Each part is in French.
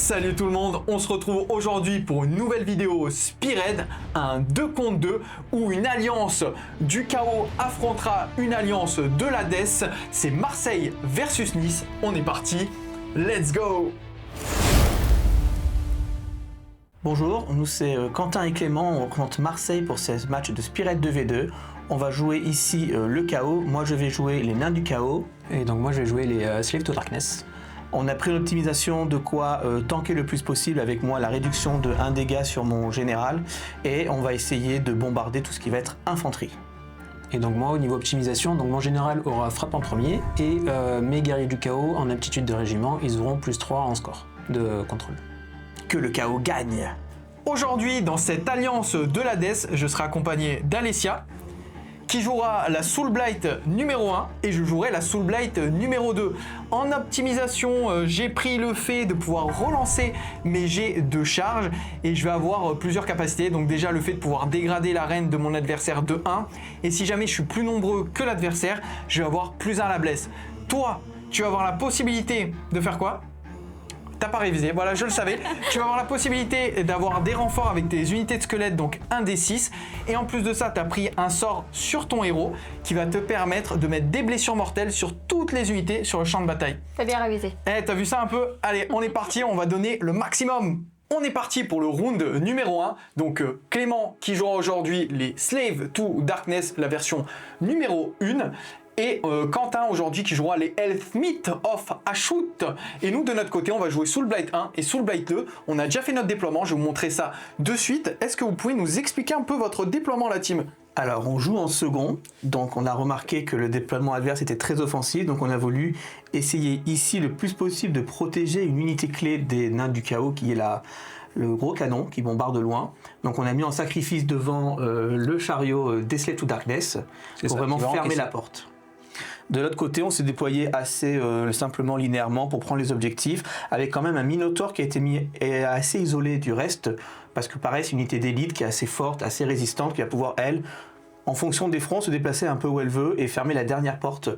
Salut tout le monde, on se retrouve aujourd'hui pour une nouvelle vidéo Spearhead, un 2 contre 2 où une alliance du chaos affrontera une alliance de l'Hadès. C'est Marseille versus Nice, on est parti, let's go! Bonjour, nous c'est Quentin et Clément, on représente Marseille pour ce match de Spearhead 2v2. On va jouer ici le chaos, moi je vais jouer les nains du chaos. Et donc moi je vais jouer les Slave to Darkness. On a pris une optimisation de quoi tanker le plus possible avec moi la réduction de 1 dégât sur mon général et on va essayer de bombarder tout ce qui va être infanterie. Et donc moi au niveau optimisation, donc mon général aura frappe en premier et mes guerriers du chaos en aptitude de régiment, ils auront +3 en score de contrôle. Que le chaos gagne! Aujourd'hui dans cette alliance de l'Hadès, je serai accompagné d'Alessia qui jouera la Soul Blight numéro 1 et je jouerai la Soul Blight numéro 2. En optimisation, j'ai pris le fait de pouvoir relancer mes jets de charge et je vais avoir plusieurs capacités. Donc déjà le fait de pouvoir dégrader la reine de mon adversaire de 1 et si jamais je suis plus nombreux que l'adversaire, je vais avoir +1 à la blesse. Toi, tu vas avoir la possibilité de faire quoi ? T'as pas révisé, voilà, je le savais. Tu vas avoir la possibilité d'avoir des renforts avec tes unités de squelette, donc 1 des 6. Et en plus de ça, tu as pris un sort sur ton héros qui va te permettre de mettre des blessures mortelles sur toutes les unités sur le champ de bataille. T'as bien révisé. Eh, t'as vu ça un peu? Allez, on est parti, on va donner le maximum. On est parti pour le round numéro 1. Donc Clément qui jouera aujourd'hui les Slave to Darkness, la version numéro 1. Et Quentin aujourd'hui qui jouera les Healthmith of Ashut. Et nous de notre côté on va jouer Soul Blight 1 et Soul Blight 2. On a déjà fait notre déploiement, je vais vous montrer ça de suite. Est-ce que vous pouvez nous expliquer un peu votre déploiement la team? Alors on joue en second, donc on a remarqué que le déploiement adverse était très offensif, donc on a voulu essayer ici le plus possible de protéger une unité clé des nains du chaos qui est le gros canon qui bombarde loin. Donc on a mis en sacrifice devant le chariot des Slave to Darkness pour vraiment fermer la porte. De l'autre côté, on s'est déployé assez simplement linéairement pour prendre les objectifs, avec quand même un Minotaur qui a été mis assez isolé du reste, parce que pareil, c'est une unité d'élite qui est assez forte, assez résistante, qui va pouvoir, elle, en fonction des fronts, se déplacer un peu où elle veut et fermer la dernière porte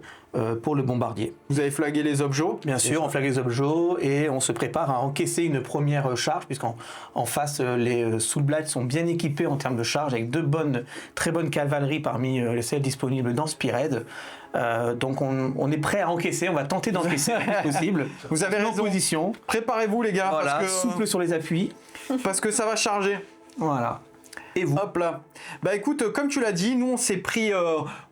pour le bombardier. Vous avez flagué les objets? Bien sûr, on flague les objets et on se prépare à encaisser une première charge, puisqu'en face, les Soul Blight sont bien équipés en termes de charge, avec très bonnes cavaleries parmi les celles disponibles dans Spearhead. Donc on est prêt à encaisser, on va tenter d'encaisser le plus possible. Vous avez raison. Position. Préparez-vous les gars, Voilà, parce que, souple sur les appuis. Parce que ça va charger. Voilà. Et vous? Hop là. Bah écoute, comme tu l'as dit, nous on s'est pris,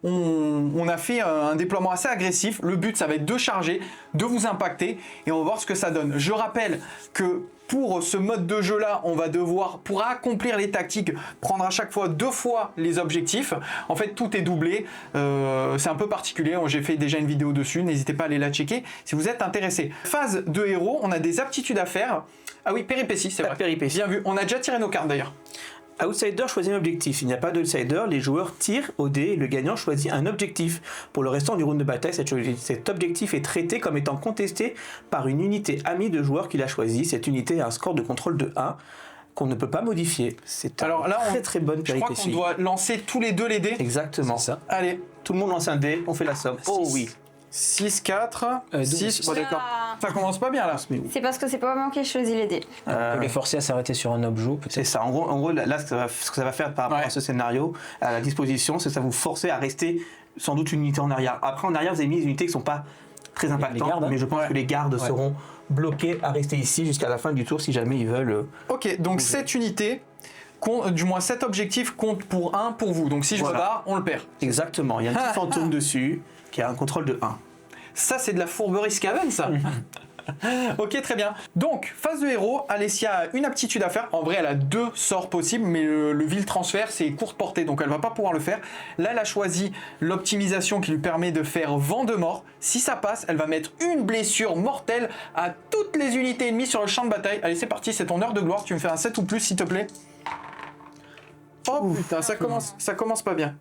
on a fait un déploiement assez agressif. Le but ça va être de charger, de vous impacter et on va voir ce que ça donne. Je rappelle que pour ce mode de jeu là, on va devoir, pour accomplir les tactiques, prendre à chaque fois 2 fois les objectifs. En fait tout est doublé, c'est un peu particulier, j'ai fait déjà une vidéo dessus, n'hésitez pas à aller la checker si vous êtes intéressé. Phase de héros, on a des aptitudes à faire. Ah oui, péripéties, c'est vrai. Péripéties. Bien vu, on a déjà tiré nos cartes d'ailleurs. Outsider choisit un objectif. Il n'y a pas d'outsider, les joueurs tirent au dé et le gagnant choisit un objectif. Pour le restant du round de bataille, cet objectif est traité comme étant contesté par une unité amie de joueurs qu'il a choisi. Cette unité a un score de contrôle de 1 qu'on ne peut pas modifier. C'est une très bonne péripétie. Je crois qu'on doit lancer tous les deux les dés. Exactement. Ça. Allez, tout le monde lance un dé, on fait la somme. Oh oui. 6, 4, 6, bon d'accord. Ah. Ça commence pas bien là. C'est parce que c'est pas moi qui ai choisi les dés. On peut les forcer à s'arrêter sur un objet peut-être. C'est ça, en gros là ce que ça va faire par rapport à ce scénario, à la disposition, c'est que ça va vous forcer à rester sans doute une unité en arrière. Après en arrière vous avez mis des unités qui sont pas très impactantes, gardes, hein. mais je pense que les gardes seront bloqués à rester ici jusqu'à la fin du tour si jamais ils veulent. Ok, donc cette unité, du moins cet objectif compte pour 1 pour vous. Donc si je me barre, on le perd. Exactement, il y a un petit fantôme dessus qui a un contrôle de 1. Ça c'est de la fourberie Scaven ça. Ok, très bien. Donc, phase de héros, Alessia a une aptitude à faire. En vrai, elle a 2 sorts possibles, mais le vil transfert, c'est courte portée, donc elle va pas pouvoir le faire. Là, elle a choisi l'optimisation qui lui permet de faire vent de mort. Si ça passe, elle va mettre une blessure mortelle à toutes les unités ennemies sur le champ de bataille. Allez, c'est parti, c'est ton heure de gloire. Tu me fais un 7 ou plus, s'il te plaît. Oh putain, ça commence pas bien.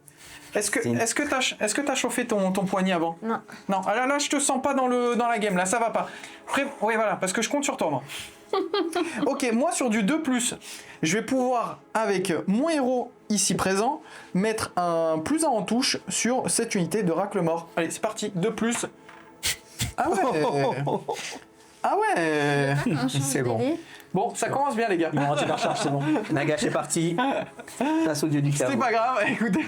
Est-ce que t'as chauffé ton poignet avant? Non. Non, ah là je te sens pas dans la game, là ça va pas. Oui voilà, parce que je compte sur toi moi. Ok, moi sur du 2+, je vais pouvoir, avec mon héros ici présent, mettre un +1 en touche sur cette unité de racle mort. Allez, c'est parti, 2+. Ah ouais. Ah ouais. C'est bon. Bon, ça commence bien les gars. Ils vont rentrer leur charge, c'est bon. Nagash est parti. Place au dieu du chaos. C'est pas grave, écoutez,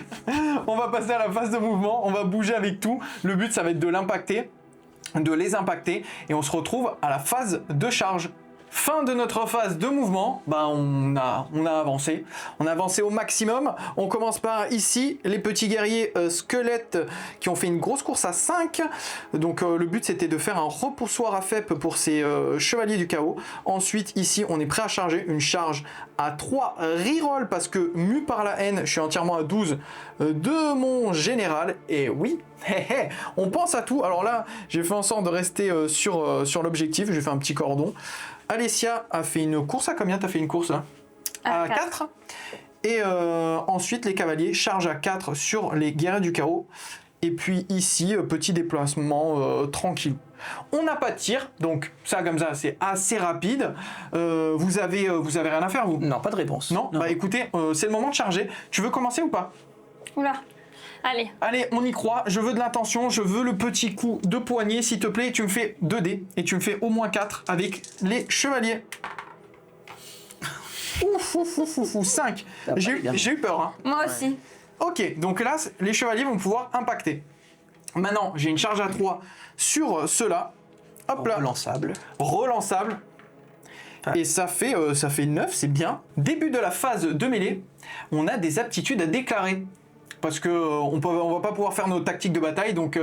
on va passer à la phase de mouvement, on va bouger avec tout. Le but, ça va être de l'impacter, de les impacter, et on se retrouve à la phase de charge. Fin de notre phase de mouvement, bah on a avancé. On a avancé au maximum. On commence par ici, les petits guerriers squelettes qui ont fait une grosse course à 5. Donc le but c'était de faire un repoussoir à FEP pour ces chevaliers du chaos. Ensuite ici on est prêt à charger une charge à 3 reroll parce que mu par la haine, je suis entièrement à 12 de mon général. Et oui, on pense à tout. Alors là j'ai fait en sorte de rester sur l'objectif. J'ai fait un petit cordon. Alessia a fait une course à combien? T'as fait une course là? À 4. Et ensuite les cavaliers chargent à 4 sur les guerriers du chaos. Et puis ici, petit déplacement tranquille. On n'a pas de tir, donc ça comme ça c'est assez rapide. Vous avez rien à faire vous? Non, pas de réponse. Non, bah écoutez, c'est le moment de charger. Tu veux commencer ou pas? Oula. Allez. Allez, on y croit, je veux de l'intention, je veux le petit coup de poignet, s'il te plaît, tu me fais 2 dés, et tu me fais au moins 4 avec les chevaliers. Ouf, 5. J'ai eu peur, hein. Moi aussi. Ok, donc là, les chevaliers vont pouvoir impacter. Maintenant, j'ai une charge à 3 sur ceux-là. Hop là. Relançable. Et ça fait 9, c'est bien. Début de la phase de mêlée, on a des aptitudes à déclarer. Parce que on va pas pouvoir faire nos tactiques de bataille, donc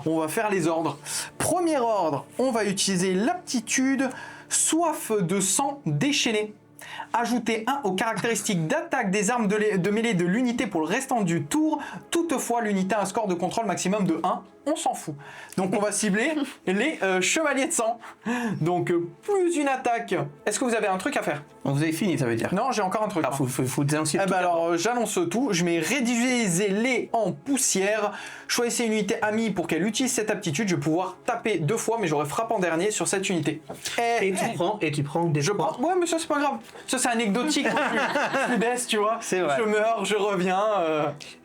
on va faire les ordres. Premier ordre, on va utiliser l'aptitude soif de sang déchaîné. Ajoutez 1 aux caractéristiques d'attaque des armes de mêlée de l'unité pour le restant du tour. Toutefois, l'unité a un score de contrôle maximum de 1. On s'en fout. Donc on va cibler les chevaliers de sang. Donc plus une attaque. Est-ce que vous avez un truc à faire? Donc vous avez fini, ça veut dire. Non, j'ai encore un truc. Alors faut dénoncer tout. Alors j'annonce tout. Je mets réduisez-les en poussière. Choisissez une unité amie pour qu'elle utilise cette aptitude. Je vais pouvoir taper 2 fois, mais j'aurai frappe en dernier sur cette unité. Et tu prends des Je prends. Ouais, mais ça c'est pas grave. Ça c'est anecdotique. Je baisse, tu vois. C'est vrai. Je meurs, je reviens.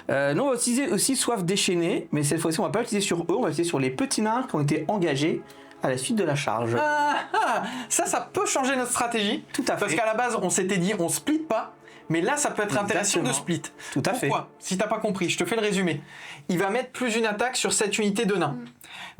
Nous on va utiliser aussi soif déchaînée, mais cette fois-ci on va pas l'utiliser sur eux, on va l'utiliser sur les petits nains qui ont été engagés à la suite de la charge. Ça peut changer notre stratégie. Tout à fait. Parce qu'à la base, on s'était dit on split pas. Mais là, ça peut être intéressant de split. Tout à fait. Pourquoi? Si t'as pas compris, je te fais le résumé. Il va mettre plus une attaque sur cette unité de nains.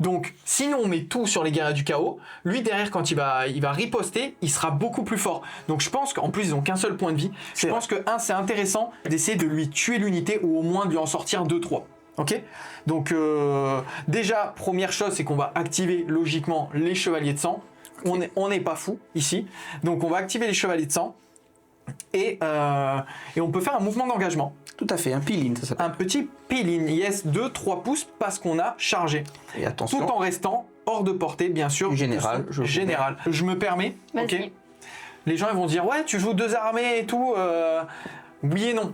Donc, sinon on met tout sur les guerriers du chaos, lui derrière quand il va riposter, il sera beaucoup plus fort. Donc je pense qu'en plus ils ont qu'un seul point de vie. Je pense que c'est intéressant d'essayer de lui tuer l'unité ou au moins de lui en sortir 2-3. Ok? Donc déjà, première chose, c'est qu'on va activer logiquement les chevaliers de sang. On n'est pas fou ici. Donc on va activer les chevaliers de sang. Et on peut faire un mouvement d'engagement. Tout à fait, un peel-in, ça s'appelle. Un petit peel-in, yes, de 3 pouces parce qu'on a chargé. Et attention. Tout en restant hors de portée, bien sûr. Général. Je me permets. Ok. Vas-y. Les gens ils vont dire ouais, tu joues 2 armées et tout. Oui et non.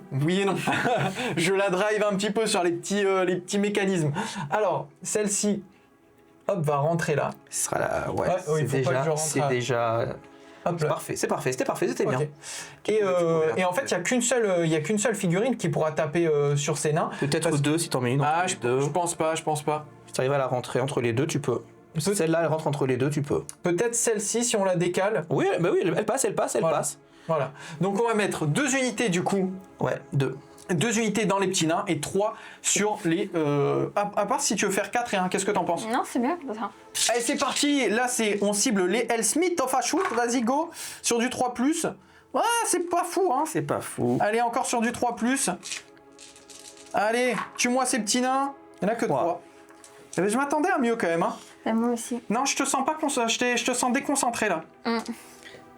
Je la drive un petit peu sur les petits mécanismes. Alors, celle-ci, hop, va rentrer là. Ce sera là, ouais. Oui, faut pas que je rentre c'est à- déjà. Hop là. C'est parfait, c'était bien. Ok. Et en fait, il y a qu'une seule figurine qui pourra taper sur ces nains. Peut-être Parce- 2 si t'en mets une. Ah, entre les deux. je pense pas. Si tu arrives à la rentrer entre les deux, tu peux. Celle-là, elle rentre entre les deux, tu peux. Peut-être celle-ci si on la décale. Oui, bah oui, elle passe. Voilà. Voilà. Donc on va mettre 2 unités du coup. Ouais, 2. 2 unités dans les petits nains et 3 sur les... à part si tu veux faire 4 et 1, qu'est-ce que t'en penses? Non, c'est bien. Ça. Allez, c'est parti. Là, on cible les Elsmith of Ashut. Vas-y, go. Sur du 3+. Ouais, c'est pas fou, hein. C'est pas fou. Allez, encore sur du 3+. Allez, tue-moi ces petits nains. Il n'y en a que 3. Je m'attendais à mieux quand même, hein. Et moi aussi. Non, je te sens pas je te sens déconcentré là.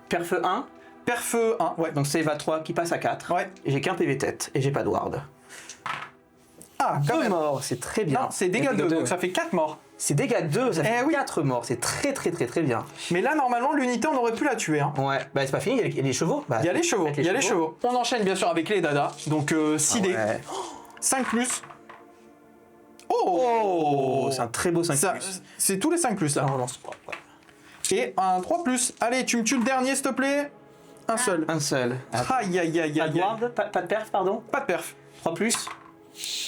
Perf 1, Perf 1, ouais. donc save à 3 qui passe à 4. Ouais. Et j'ai qu'un PV tête et j'ai pas de ward. Ah, quand 2 même. morts, c'est très bien. Non, c'est dégâts 2, donc ça fait 4 morts. C'est dégâts 2, ça fait oui. 4 morts, c'est très bien. Mais là, normalement, l'unité, on aurait pu la tuer, hein. Ouais, bah c'est pas fini, il y a les chevaux. Bah, Il y a les chevaux, avec il y a les chevaux. On enchaîne bien sûr avec les dadas. Donc 6 dés, Ouais. 5+. Oh, c'est un très beau 5+. Ça, c'est tous les 5+ là. On relance 3. Ouais. Et un 3+. Allez, tu me tues le dernier, s'il te plaît. Un seul. Un seul. Aïe, aïe, aïe, Pas aïe, de aïe. ward, pas de perf, pardon. Pas de perf. 3+.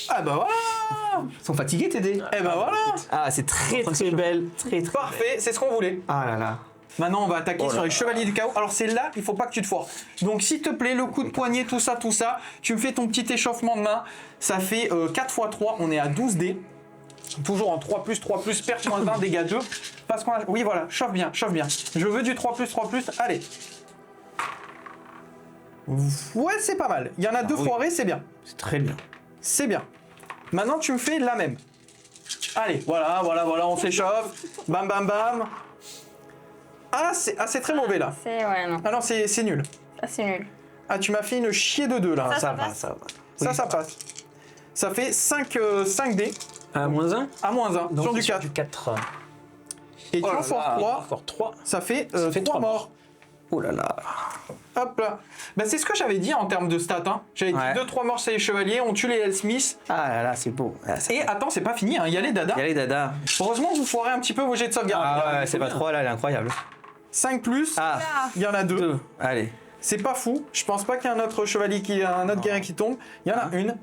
Ah bah voilà. Ils sont fatigués, TD. Eh bah voilà. Ah, c'est très très belle. Très très. Parfait, c'est ce qu'on voulait. Ah là là. Maintenant, on va attaquer sur les chevaliers du chaos. Alors, c'est là, il faut pas que tu te foires. Donc, s'il te plaît, le coup de poignet, tout ça, tu me fais ton petit échauffement de main. Ça fait 4 x 3, on est à 12 dés. Toujours en 3+, perf moins 1, dégâts 2. Parce qu'on a... Oui, voilà, chauffe bien, chauffe bien. Je veux du 3+, allez. Ouais, c'est pas mal. Il y en a 2 foirés, c'est bien. C'est très bien. C'est bien. Maintenant, tu me fais la même. Allez, voilà, on s'échauffe. Bam, bam, bam. Ah, c'est très mauvais, là. C'est ouais, non. Ah non, c'est nul. Ça, c'est nul. Ah, tu m'as fait une chier de 2, là. Ça va, passe. ça va. Ça passe. Ça fait 5 dés À moins 1 à moins 1 donc sur du c'est 4. Du 4. Et tu en forces 3, Fort 3. ça fait Ça fait 3 trois morts. Oh là là. Hop là. Bah, c'est ce que j'avais dit en termes de stats. Hein. J'avais Ouais. dit 2-3 morts, c'est les chevaliers, on tue les Hellsmiths. Ah là là, c'est beau. Ah, ça- Et attends, c'est pas fini, hein. Il y a les dadas. Y a les dada. Heureusement que vous foirez un petit peu vos jets de sauvegarde. Ah ouais, c'est pas trop, là, elle est incroyable. 5 plus, Ah, il y en a 2. 2. Allez. C'est pas fou. Je pense pas qu'il y a un autre chevalier un autre guerrier qui tombe. Il y en a une.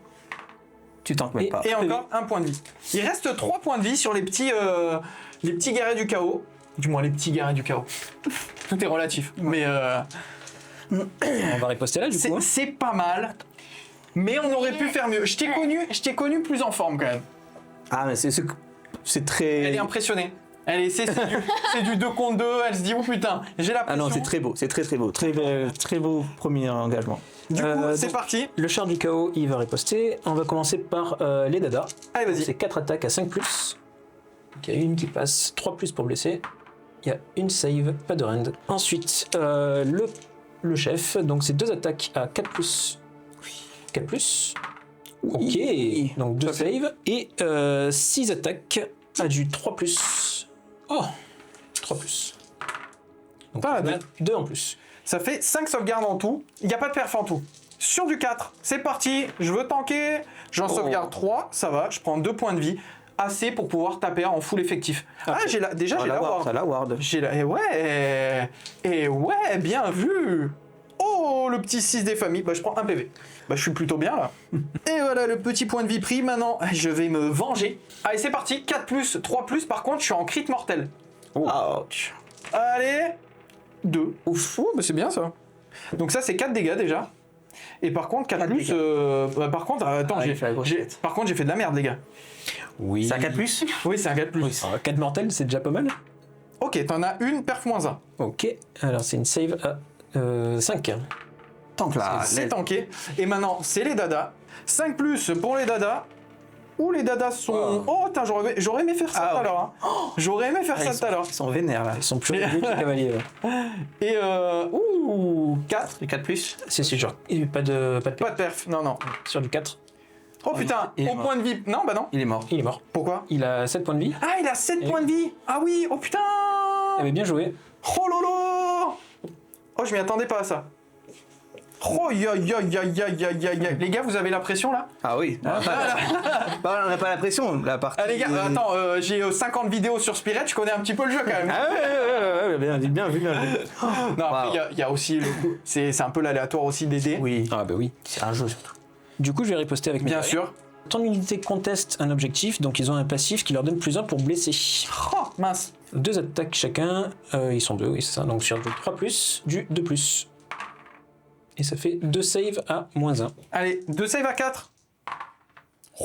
Tu t'en mets Et- pas. Et encore un point de vie. Il reste 3 points de vie sur les petits guerriers du chaos. Du moins les petits guerriers du chaos. Tout est relatif. Mais On va riposter là du coup. hein. c'est pas mal. Mais on aurait pu faire mieux. Je t'ai connu plus en forme quand même. Ah, mais c'est très. Elle est impressionnée. C'est du 2 contre 2. Elle se dit, oh putain, j'ai la Ah pression. non, c'est très beau, c'est très très beau. Très beau premier engagement. Du coup, c'est donc, parti. Le char du chaos, il va riposter. On va commencer par les dadas. Allez, vas-y. C'est 4 attaques à 5+. Donc il y a une qui passe, 3+ pour blesser. Il y a une save, pas de rend. Ensuite, le chef, donc c'est 2 attaques à 4+. 4+. Ok, Oui. donc 2 saves. Et 6 attaques à du 3+. Oh, 3+. Donc Pas mal. 2 en plus. Ça fait 5 sauvegardes en tout. Il n'y a pas de perf en tout. Sur du 4, c'est parti. Je veux tanker. J'en sauvegarde 3. Ça va. Je prends 2 points de vie. Assez pour pouvoir taper en full effectif. Ah, j'ai la ward. T'as la ward. J'ai la... Et ouais, bien vu. Oh, le petit 6 des familles. Bah, je prends un PV. Bah, je suis plutôt bien, là. Et voilà, le petit point de vie pris. Maintenant, je vais me venger. Allez, c'est parti. 4+, 3+. Par contre, je suis en crit mortel. Ouch. Allez. 2. Ouf. Oh, bah, c'est bien, ça. Donc ça, c'est 4 dégâts, déjà. Et par contre, 4+... par contre, attends, Ah, il fait la grosse tête. par contre, j'ai fait de la merde, les gars. Oui. C'est un 4+. Oui, c'est un 4+. 4 mortels, c'est déjà pas mal. Ok, t'en as une, perf moins 1. Ok, alors c'est une save à 5. Tant que là. C'est tanké. Et maintenant, c'est les dadas. 5+ pour les dadas. Où les dadas sont... Oh, putain, j'aurais aimé faire ça Ah, tout à ouais. l'heure. Hein. J'aurais aimé faire ça tout à l'heure. Ils sont vénères là. Ils sont plus réguliers que les cavaliers. Et ouh, 4. Les 4+. C'est genre, il y a pas de Pas de perf, non, non. sur du 4. Oh putain, il est au mort. point de vie... Non, bah non. Il est mort. Il est mort. Pourquoi? Il a 7 points de vie. Ah, il a 7 Et- points de vie. Ah oui, oh putain. Il avait bien joué. Oh lolo. Oh, je m'y attendais pas à ça. Oh, ya, ya, ya, ya, ya, ya, ya. Les gars, vous avez la pression, là? Ah oui. Bah, on n'a pas la pression. La partie. Ah les gars, attends, j'ai 50 vidéos sur Spirit, je connais un petit peu le jeu quand même. Ah ouais, bien vu. Non, après, Wow. il y a aussi le coup. C'est un peu l'aléatoire aussi des dés. Oui. Ah bah oui. C'est un jeu surtout. Du coup, je vais riposter avec mes Bien cavaliers. sûr. Ton unité conteste un objectif, donc ils ont un passif qui leur donne +1 pour blesser. Oh, mince. 2 attaques chacun, ils sont 2, oui c'est ça, donc sur du 3+, du 2+. Et ça fait 2 saves à -1. Allez, 2 save à 4.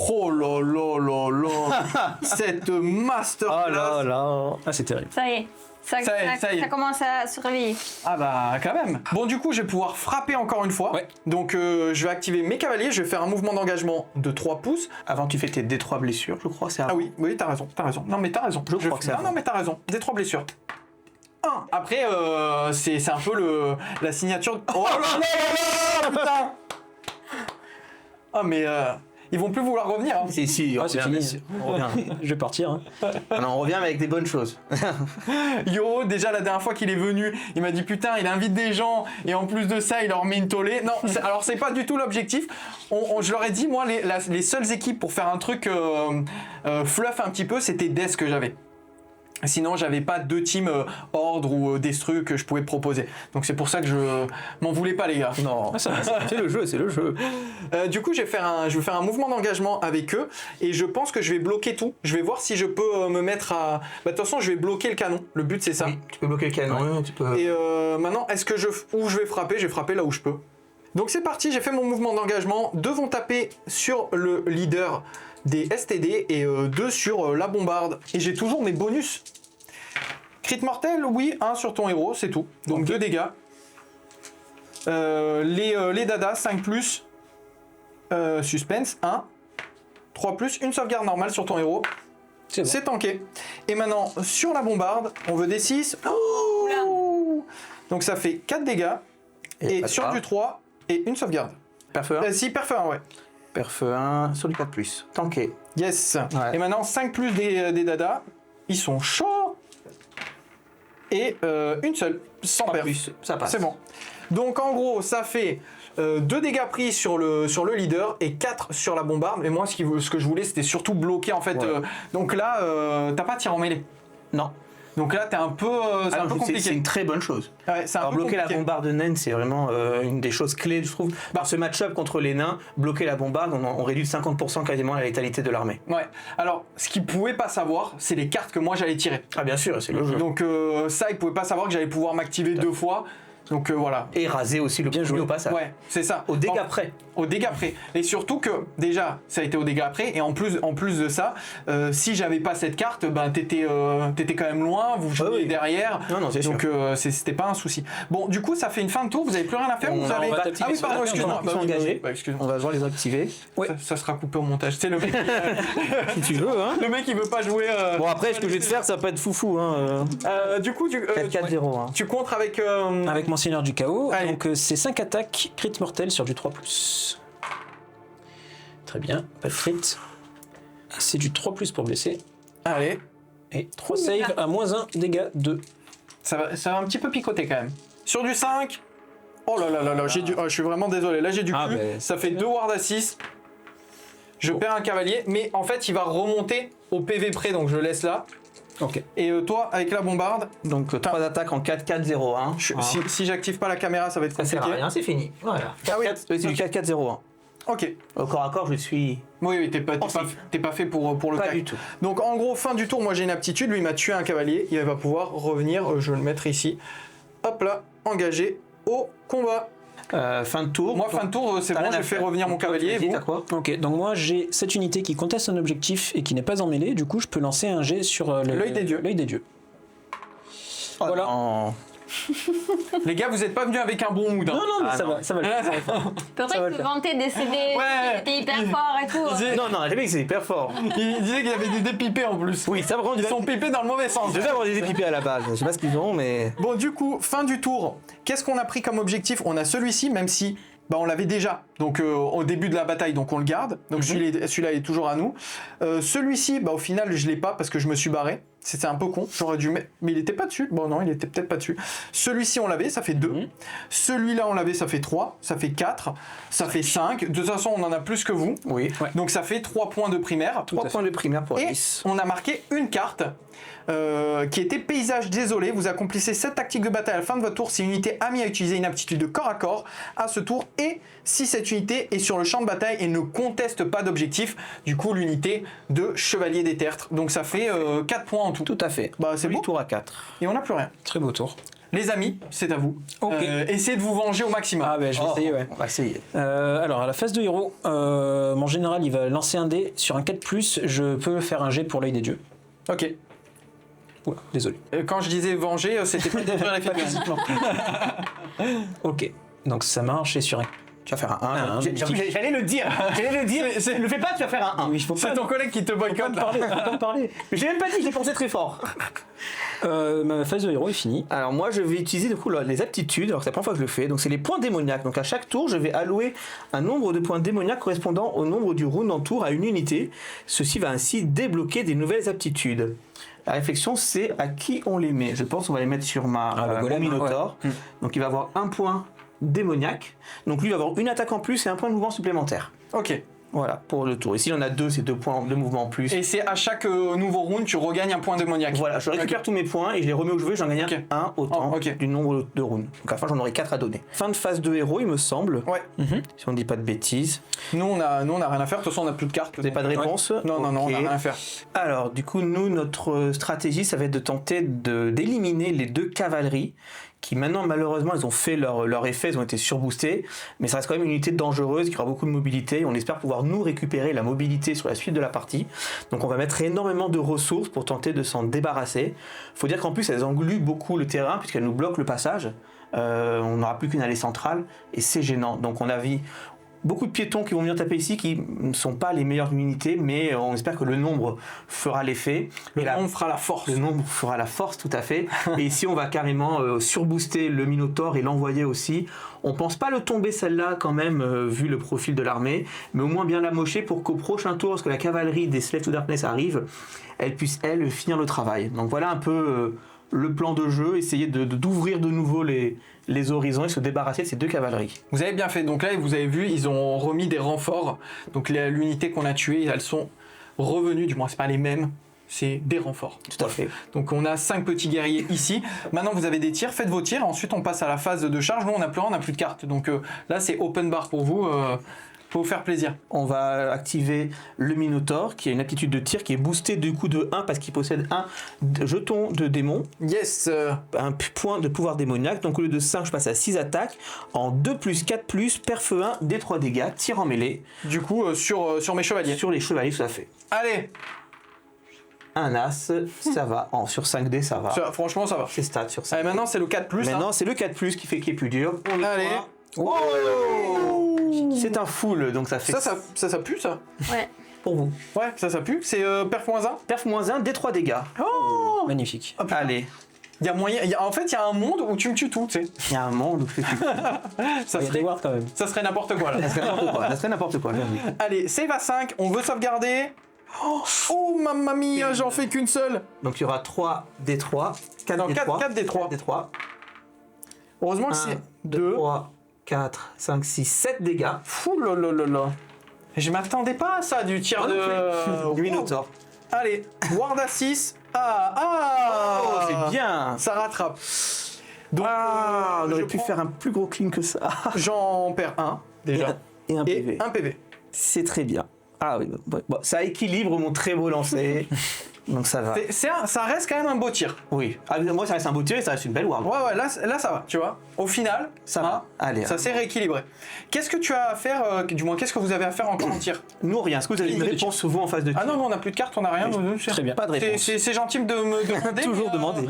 Oh là là là là. Cette masterclass. Oh là là. Ah c'est terrible. Ça y est. Ça y est. Ça commence à se réveiller. Ah bah quand même. Bon du coup je vais pouvoir frapper encore une fois. Ouais. Donc je vais activer mes cavaliers, je vais faire un mouvement d'engagement de 3 pouces. Avant, tu fais tes D3 blessures, je crois. C'est Ah oui, oui t'as raison. Non mais t'as raison. Je crois que c'est Non avant. mais t'as raison. Des 3 blessures. 1. Après c'est un peu la signature de... Oh là là là là putain. Oh mais ils vont plus vouloir revenir. Hein. Si, on Ah, c'est revient, fini. bien sûr. On revient. Je vais partir. Hein. Ah non, on revient avec des bonnes choses. Yo, déjà la dernière fois qu'il est venu, il m'a dit putain, il invite des gens et en plus de ça, il leur met une tollée. Non, alors c'est pas du tout l'objectif. Je leur ai dit, moi, les seules équipes pour faire un truc fluff un petit peu, c'était Death que j'avais. Sinon, j'avais pas 2 teams ordre ou destru que je pouvais proposer. Donc c'est pour ça que je m'en voulais pas, les gars. Non, Ah, ça va, c'est le jeu, c'est le jeu. Du coup, je vais faire un mouvement d'engagement avec eux et je pense que je vais bloquer tout. Je vais voir si je peux me mettre à. Bah, de toute façon, je vais bloquer le canon. Le but, c'est ça. Oui, tu peux bloquer le canon, tu peux... Et maintenant, où je vais frapper? Je vais frapper là où je peux. Donc c'est parti, j'ai fait mon mouvement d'engagement. 2 vont taper sur le leader des STD et 2 sur la bombarde. Et j'ai toujours mes bonus. Crit mortel, oui, 1 sur ton héros, c'est tout. Donc 2 dégâts. Les dadas, 5 plus. Suspense, 1. 3 plus, une sauvegarde normale sur ton héros. C'est bon. C'est tanké. Et maintenant, sur la bombarde, on veut des 6. Oh, donc ça fait 4 dégâts. Et pas sur ça. du 3, et une sauvegarde. Perf 1, Si, perf 1, ouais. perf 1 sur du 4+. Tanké. Yes. Ouais. Et maintenant, 5 plus des dadas. Ils sont chauds. Et une seule, sans perf. Plus, ça passe. C'est bon. Donc en gros, ça fait 2 dégâts pris sur le leader et 4 sur la bombarde. Et moi, ce que je voulais, c'était surtout bloquer en fait. Ouais. Donc là, t'as pas tir en mêlée. Non. Donc là, t'es un peu, c'est un peu C'est compliqué. une très bonne chose. Ouais, c'est un Alors peu bloquer compliqué. la bombarde de naine, c'est vraiment une des choses clés, je trouve. Dans ce match-up contre les nains, bloquer la bombarde, on réduit de 50% quasiment la létalité de l'armée. Ouais. Alors, ce qu'ils pouvaient pas savoir, c'est les cartes que moi j'allais tirer. Ah bien sûr, c'est le jeu. Donc ça, ils pouvaient pas savoir que j'allais pouvoir m'activer 2 fois. Donc voilà. Et raser aussi le joué. au passage. Ouais, c'est ça. Au dégâts près. Au dégâts près. Et surtout que, déjà, ça a été au dégâts près. Et en plus de ça, si j'avais pas cette carte, ben t'étais quand même loin, vous jouiez oui. derrière. Non, c'est sûr. Donc c'était pas un souci. Bon, du coup, ça fait une fin de tour, vous avez plus rien à faire, On vous va avez. t'activer Ah oui, sur pardon, la excuse-moi. Ils sont engagés. Excuse-moi. On va devoir les activer. Ça sera coupé au montage. C'est le mec. Si tu veux, hein. Le mec, il veut pas jouer. Bon après, ce que je vais te faire, ça va pas être foufou, hein. Du coup, 4-4-0, hein. tu contres avec. Avec mon Seigneur du Chaos, Allez. donc c'est 5 attaques, crit mortel sur du 3+. Très bien, pas de crit. C'est du 3+, pour blesser. Allez. Et 3 saves à -1, dégâts 2. Ça va un petit peu picoter quand même. Sur du 5. Oh là là là là, je suis vraiment désolé. Là, j'ai du Ah, cul. ben, Ça fait 2 wards à 6. Je perds un cavalier, mais en fait, il va remonter au PV près, donc je le laisse là. Ok. Et toi, avec la bombarde, Donc 3 attaques en 4-4-0, hein. si j'active pas la caméra, ça va être Ça sert à compliqué. rien, c'est fini. Voilà. Ah oui. C'est du 4-4-0, hein. Ok. Au corps à corps, je suis Oui, t'es pas fait pour le pas tac. du tout. Donc en gros, fin du tour, moi j'ai une aptitude. Lui, il m'a tué un cavalier. Il va pouvoir revenir. Je vais le mettre ici. Hop là, engagé au combat. Fin de tour. Moi, fin de tour, c'est bon, j'ai fait revenir mon cavalier. Vas-y, Vous t'as quoi? Ok, donc moi j'ai cette unité qui conteste un objectif et qui n'est pas en mêlée, du coup je peux lancer un jet sur L'œil des dieux. L'œil des dieux. Oh, Voilà. non. Les gars, vous êtes pas venus avec un bon mood. hein. Non, mais Ah, ça non. va, ça va. C'est Ça va vrai le que faire. vanter des CD, Ouais. c'était hyper fort et tout. Il disait- Non, les mecs, c'est hyper fort. Il disait qu'il y avait des dépipés en plus. Oui, ça vraiment, Ils sont pipés dans le mauvais sens. Je devais avoir des épipés à la base. Je sais pas ce qu'ils ont, mais. Bon, du coup, fin du tour. Qu'est-ce qu'on a pris comme objectif? On a celui-ci, même si on l'avait déjà. Donc au début de la bataille, donc on le garde. Donc celui-là est toujours à nous. Celui-ci, au final, je l'ai pas parce que je me suis barré. C'était un peu con. J'aurais dû mettre. Mais il était pas dessus. Bon, non, il était peut-être pas dessus. Celui-ci, on l'avait, ça fait 2. Celui-là, on l'avait, ça fait 3. Ça fait 4. Ça fait 5. De toute façon, on en a plus que vous. Oui. Donc ça fait 3 points de primaire. 3 points de primaire pour Et Alice. on a marqué une carte qui était paysage désolé. Vous accomplissez cette tactique de bataille à la fin de votre tour si une unité a mis à utiliser une aptitude de corps à corps à ce tour et si cette unité est sur le champ de bataille et ne conteste pas d'objectif. Du coup, l'unité de chevalier des tertres. Donc ça fait 4 points en tout. Tout à fait. Bah, c'est beau. Tour à 4. Et on n'a plus rien. Très beau tour. Les amis, c'est à vous. Ok. Essayez de vous venger au maximum. Ah ben je vais essayer, ouais. On va essayer. Alors à la phase de héros, mon général il va lancer un dé sur un 4+, je peux faire un jet pour l'œil des dieux. Ok. Oula, désolé. Quand je disais venger, c'était pas détruire les figurines. Ok, donc ça marche et sur un... Tu vas faire un 1. Un petit- J'allais le dire. Ne le fais pas, tu vas faire un 1. Oui, il faut C'est ton collègue qui te boycotte là. pas en parler. Mais j'ai même pas dit que j'ai pensé très fort. Ma phase de héros est finie. Alors moi je vais utiliser du coup les aptitudes, alors c'est la première fois que je le fais, donc c'est les points démoniaques. Donc à chaque tour je vais allouer un nombre de points démoniaques correspondant au nombre du round en tour à une unité. Ceci va ainsi débloquer des nouvelles aptitudes. La réflexion c'est à qui on les met. Je pense qu'on va les mettre sur le mon golem, Minotaur. ouais. Donc il va avoir un point démoniaque. Donc lui il va avoir une attaque en plus et un point de mouvement supplémentaire. Ok. Voilà, pour le tour. Ici, il y en a 2, c'est 2 points de mouvement en plus. Et c'est à chaque nouveau round, tu regagnes un point démoniaque. Voilà, je récupère tous mes points et je les remets au jeu, j'en gagne Ok. un autant du nombre de rounds. Donc à la fin, j'en aurai 4 à donner. Fin de phase de héros, il me semble. Ouais. Si on dit pas de bêtises. Nous, on a rien à faire. De toute façon, on n'a plus de cartes. Vous n'avez pas de réponse? Non, on n'a Ok. rien à faire. Alors, du coup, nous, notre stratégie, ça va être de tenter d'éliminer les 2 cavaleries qui maintenant, malheureusement, ils ont fait leur effet, ils ont été surboostés, mais ça reste quand même une unité dangereuse qui aura beaucoup de mobilité. On espère pouvoir nous récupérer la mobilité sur la suite de la partie. Donc on va mettre énormément de ressources pour tenter de s'en débarrasser. Faut dire qu'en plus, elles engluent beaucoup le terrain puisqu'elles nous bloquent le passage. On n'aura plus qu'une allée centrale et c'est gênant. Donc on a vu beaucoup de piétons qui vont venir taper ici qui ne sont pas les meilleures unités, mais on espère que le nombre fera l'effet. Le nombre fera la force. Le nombre fera la force, tout à fait. Et ici, on va carrément surbooster le Minotaure et l'envoyer aussi. On pense pas le tomber celle-là quand même, vu le profil de l'armée, mais au moins bien la mocher pour qu'au prochain tour, lorsque la cavalerie des Slave to Darkness arrive, elle puisse, elle, finir le travail. Donc voilà un peu le plan de jeu, essayer d'ouvrir de nouveau les horizons et se débarrasser de ces 2 cavaleries. Vous avez bien fait. Donc là, vous avez vu, ils ont remis des renforts. Donc l'unité qu'on a tuée, elles sont revenues. Du moins, c'est pas les mêmes. C'est des renforts. Tout à fait. Donc on a 5 petits guerriers ici. Maintenant, vous avez des tirs. Faites vos tirs. Ensuite, on passe à la phase de charge. Nous, on n'a plus de cartes. Donc là, c'est open bar pour vous. Pour vous faire plaisir. On va activer le Minotaure qui a une aptitude de tir qui est boostée du coup de 1 parce qu'il possède un jeton de démon. Yes. Un point de pouvoir démoniaque. Donc au lieu de 5, je passe à 6 attaques. En 2+, 4+, perf 1, D3 dégâts, tir en mêlée. Du coup, sur mes chevaliers. Sur les chevaliers, tout à fait. Allez. Un as, ça va. Sur 5D, ça va. Franchement, ça va. C'est stat sur 5. Allez, maintenant, c'est le 4+. Maintenant, c'est le 4+, qui est plus dur. Allez. Oh, c'est un full, donc ça fait Ça pue, ça. Ouais. pour vous. Ouais, ça pue. C'est perf -1. Perf -1, D3 dégâts. Oh. Magnifique. Allez, Il y a moyen. En fait, il y a un monde où tu me tues tout, tu sais. il y a un monde où Ça Il y a des serait, wards quand même. ça serait n'importe quoi, là. ça serait n'importe quoi. Allez, save à 5. On veut sauvegarder. Oh, mamma mia, j'en fais qu'une seule. Donc il y aura 3 D3, 4 Non, D3. 4 D3. D3. Heureusement que 1, c'est 2, 3, 4, 5, 6, 7 dégâts. Fou là là là là. Je m'attendais pas à ça du tir de. Du Minotaure. Allez, ward à 6. Ah. Oh, c'est bien. Ça rattrape. Donc, On aurait je pu prends- faire un plus gros clean que ça. J'en perds un, déjà. Et un PV. Et un PV. C'est très bien. Ah oui, bon, ça équilibre mon très beau lancer. Donc ça va. Ça reste quand même un beau tir. Oui. Ah, moi, ça reste un beau tir et ça reste une belle ward. Ouais, là ça va, tu vois. Au final, Ça va. Allez. ça s'est rééquilibré. Qu'est-ce que tu as à faire, du moins, qu'est-ce que vous avez à faire encore en tir? Nous, rien. Est-ce que vous avez une réponse, vous, en face de tir? Ah non, on n'a plus de cartes, on n'a rien. Très bien. Pas de réponse. C'est gentil de me demander. Toujours mais, demander.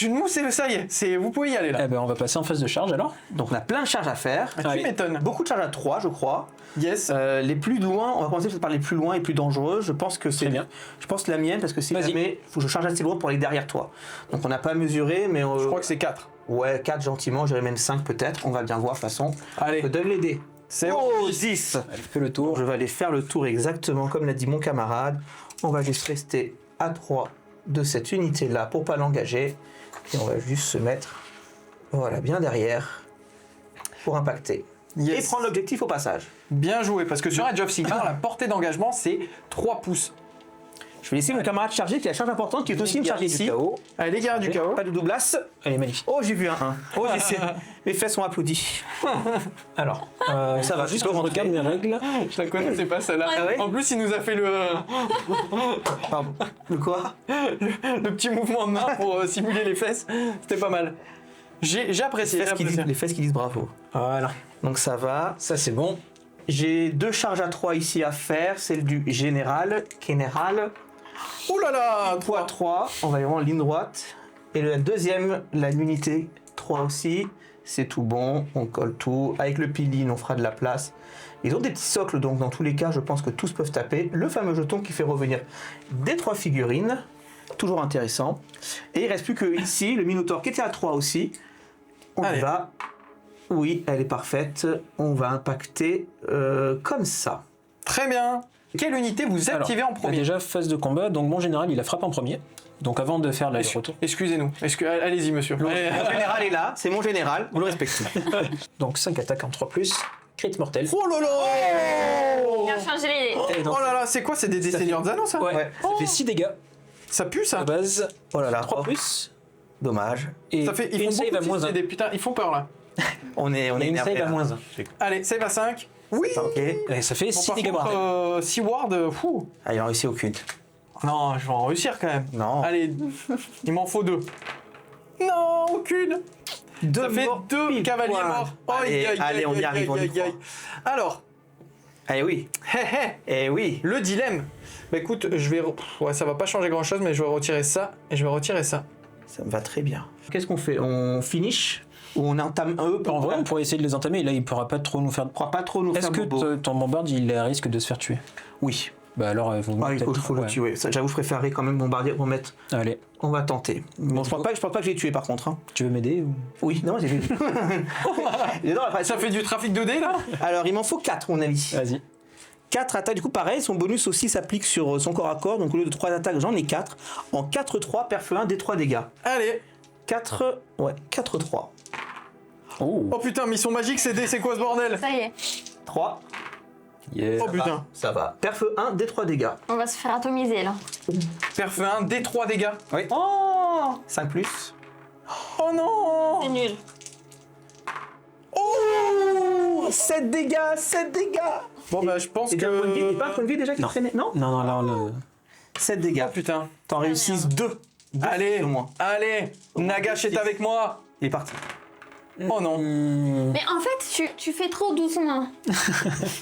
Nous, ça y est, vous pouvez y aller là. Eh ben, on va passer en phase de charge alors. Donc on a plein de charges à faire. Tu allez. m'étonnes. Beaucoup de charges à 3, je crois. Yes. Les plus loin, on va commencer peut-être par les plus loin et plus dangereux. Je pense que c'est Très bien. Je pense la mienne parce que si Vas-y. jamais faut que je charge assez loin pour aller derrière toi. Donc on n'a pas mesuré, mais Je crois que c'est 4. ouais, 4 gentiment, j'irai même 5 peut-être. On va bien voir de toute façon. Allez, Je donne les dés. c'est Oh, 10. Elle fait le tour. Je vais aller faire le tour exactement comme l'a dit mon camarade. On va juste rester à 3 de cette unité-là pour pas l'engager. Et on va juste se mettre voilà, bien derrière pour impacter. Yes. Et prendre l'objectif au passage. Bien joué, parce que sur Age of Sigmar, la portée d'engagement, c'est 3 pouces. Je vais laisser mon camarade charger qui a la charge importante qui est aussi une charge ici. chaos. Allez, les gars du chaos. Pas de doublasse. Elle est magnifique. Oh, j'ai vu un 1. Oh, mes fesses sont applaudies. Alors, Ça va, juste je peux que je regarde mes règles. Je la connaissais pas celle-là. Ah ouais En plus, il nous a fait Pardon. Le quoi? le petit mouvement de main pour simuler les fesses. C'était pas mal. J'ai apprécié. Les fesses qui disent bravo. Voilà. Donc ça va. Ça, c'est bon. J'ai 2 charges à 3 ici à faire. Celle du général. Ouh là là, 3 à 3. On va y avoir en ligne droite. Et la deuxième, l'unité 3 aussi. C'est tout bon. On colle tout. Avec le piline, on fera de la place. Ils ont des petits socles, donc dans tous les cas, je pense que tous peuvent taper. Le fameux jeton qui fait revenir des 3 figurines. Toujours intéressant. Et il reste plus que ici, le Minotaure qui était à 3 aussi. On Allez. y va. Oui, elle est parfaite. On va impacter comme ça. Très bien. Quelle unité vous Alors, activez en il y a premier? déjà phase de combat, donc mon général, il a frappé en premier. Donc avant de faire l'aller-retour. Excusez-nous. Allez-y, monsieur. Allez. Mon général est là, c'est mon général, vous le respectez. Donc 5 attaques en 3+. Crit mortel. Oh là là Il a changé les... Et donc, Oh là là, c'est quoi? C'est des Seigneurs des Anneaux, ça? ouais, ça fait 6 dégâts Ça pue, ça? à base. Oh là là. 3 oh, plus. dommage. Et Ça fait, ils une font save à beaucoup de moins 1. des putains, ils font peur, là. On est Et une énervé, save à là. moins 1. Allez, save à 5. Oui! Ok. Et ça fait Bon, 6 par dégâts mortels. contre, 6 wards, fou! Ah, il en réussit aucune. Non, je vais en réussir quand même. Non. Allez, il m'en faut 2. Non, aucune! Ça fait morts 2 pile cavaliers poil. morts. Allez, allez, on y arrive, on y croit. Alors, Eh oui. hé hé, Eh oui. le dilemme. Bah écoute, je vais... Ouais, ça va pas changer grand chose, mais je vais retirer ça et je vais retirer ça. Ça me va très bien. Qu'est-ce qu'on fait? On finish ou on entame eux En vrai, on pourrait essayer de les entamer. Et là, il pourra pas trop nous faire. On pourra pas trop nous Est-ce faire que bobo. ton bombarde, il a risque de se faire tuer? Oui. Bah alors, vous Ah, il faut le ouais. tuer. Ça, j'avoue, je préférerais quand même bombardier pour mettre. Allez, On va tenter. Bon, je pense pas que je l'ai tué par contre. Hein. tu veux m'aider ou... Oui, non, j'ai fait. Non, enfin, Ça fait du trafic de dés là? Alors, il m'en faut 4, mon avis. Vas-y. 4 attaques, du coup, pareil, son bonus aussi s'applique sur son corps à corps. Donc, au lieu de 3 attaques, j'en ai 4. En 4-3, perf 1, D3 dégâts. Allez. 4. Ouais, 4-3. Oh, Oh putain, mission magique, c'est quoi ce bordel? Ça y est, 3. yeah. Oh putain. Ça va. Perf 1, D3 dégâts. on va se faire atomiser là. Perf 1, D3 dégâts. Oui. Oh 5 plus. Oh non! C'est nul. Oh 7 dégâts, 7 dégâts. Bon bah je pense C'est déjà un point de vie, que... c'est pas un point de vie déjà qui Non. traînait? Non. Non, là, on 7 dégâts. Oh putain. T'en réussis 2. Allez, au moins. allez, Nagash est avec moi. Il est parti. Oh non. Mais en fait, tu fais trop doucement.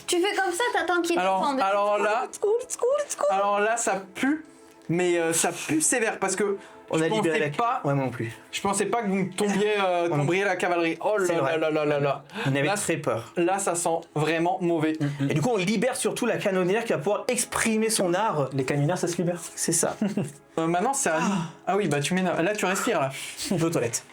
Tu fais comme ça, t'attends qu'il descende. Alors là, ça pue, mais ça pue sévère parce que On je a libéré pensais la. pas, Ouais, moi non plus. je pensais pas que vous tombiez la cavalerie. Oh C'est là vrai. là là là là. On avait Là, très peur. Là, ça sent vraiment mauvais. Et du coup, on libère surtout la canonnière qui va pouvoir exprimer son art. Les canonnières, ça se libère. C'est ça. Maintenant, c'est à nous. Ah oui, bah tu m'énerves. Là, tu respires là. Je vais aux toilettes.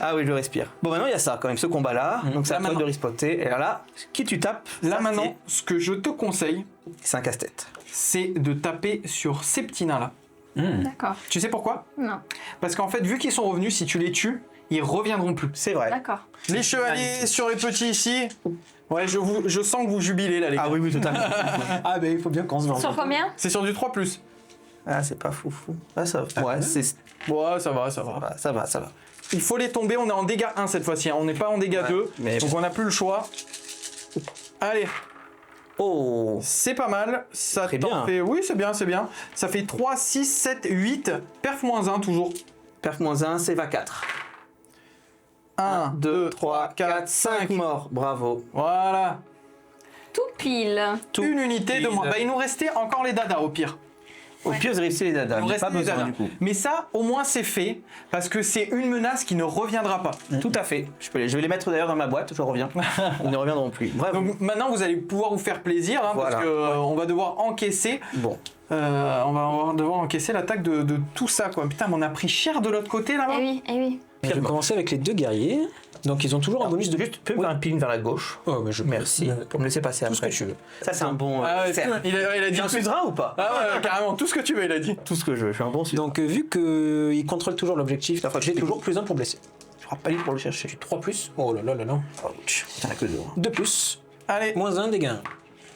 Ah oui, je respire. Bon, maintenant, il y a ça quand même, ce combat-là. Donc, c'est Là, à toi de maintenant. respotter. Et là, qui tu tapes Là ça, maintenant, ce que je te conseille, c'est un casse-tête. c'est de taper sur ces petits nains là. D'accord. Tu sais pourquoi? Non. Parce qu'en fait, vu qu'ils sont revenus, si tu les tues, ils reviendront plus. C'est vrai. D'accord. Les chevaliers sur les petits ici. Ouais, je sens que vous jubilez là, les gars. Ah oui, oui, totalement. Ah, ben il faut bien qu'on se vende. Sur combien? C'est sur du 3+. Ah, c'est pas fou. Ah, ça va. Ouais, Ouais, ça va, ça va. ça va, ça va. Il faut les tomber, on est en dégâts 1 cette fois-ci, hein. On n'est pas en dégâts Ouais, 2, mais donc bon. on n'a plus le choix. Allez, Oh c'est pas mal. Ça Très t'en bien. fait... Oui, c'est bien, c'est bien. Ça fait 3, 6, 7, 8. Perf moins 1 toujours. Perf moins 1, c'est va 4. 1, 2, 3, 4, 5 morts. Bravo. Voilà. Tout pile. Une unité de pile. moins. Bah, il nous restait encore les dadas au pire. Au pire, vous réussissez les dadas. Il nous mais restait pas les besoin dadas. du coup. Mais ça, au moins, c'est fait. Parce que c'est une menace qui ne reviendra pas. Tout à fait. Je vais les mettre d'ailleurs dans ma boîte, je reviens. Ils ne reviendront plus. Bref. Donc maintenant, vous allez pouvoir vous faire plaisir, hein, Voilà. parce que on va devoir encaisser. Bon. On va devoir encaisser l'attaque de tout ça, quoi. Putain, mais on a pris cher de l'autre côté là-bas. Eh oui, eh oui. Je vais commencer avec les 2 guerriers. Donc ils ont toujours un bonus de... Juste, tu peux me faire un pin vers la gauche. Oh, mais je... Merci. Pour me laisser passer Tout ce après. que tu veux. Ça, c'est un bon. Ah ouais, fer. il a dit Tu un tout. suzerain ou pas? Ah ouais, carrément, tout ce que tu veux, il a dit. Tout ce que je veux. Je suis un bon suzerain. Donc vu qu'il contrôle toujours l'objectif, j'ai toujours plus 1 pour blesser. Je ne pas libre pour le chercher. 3 plus. Oh là là là là. Ouch. T'en as que 2. 2 plus. Allez, Moins 1 dégâts.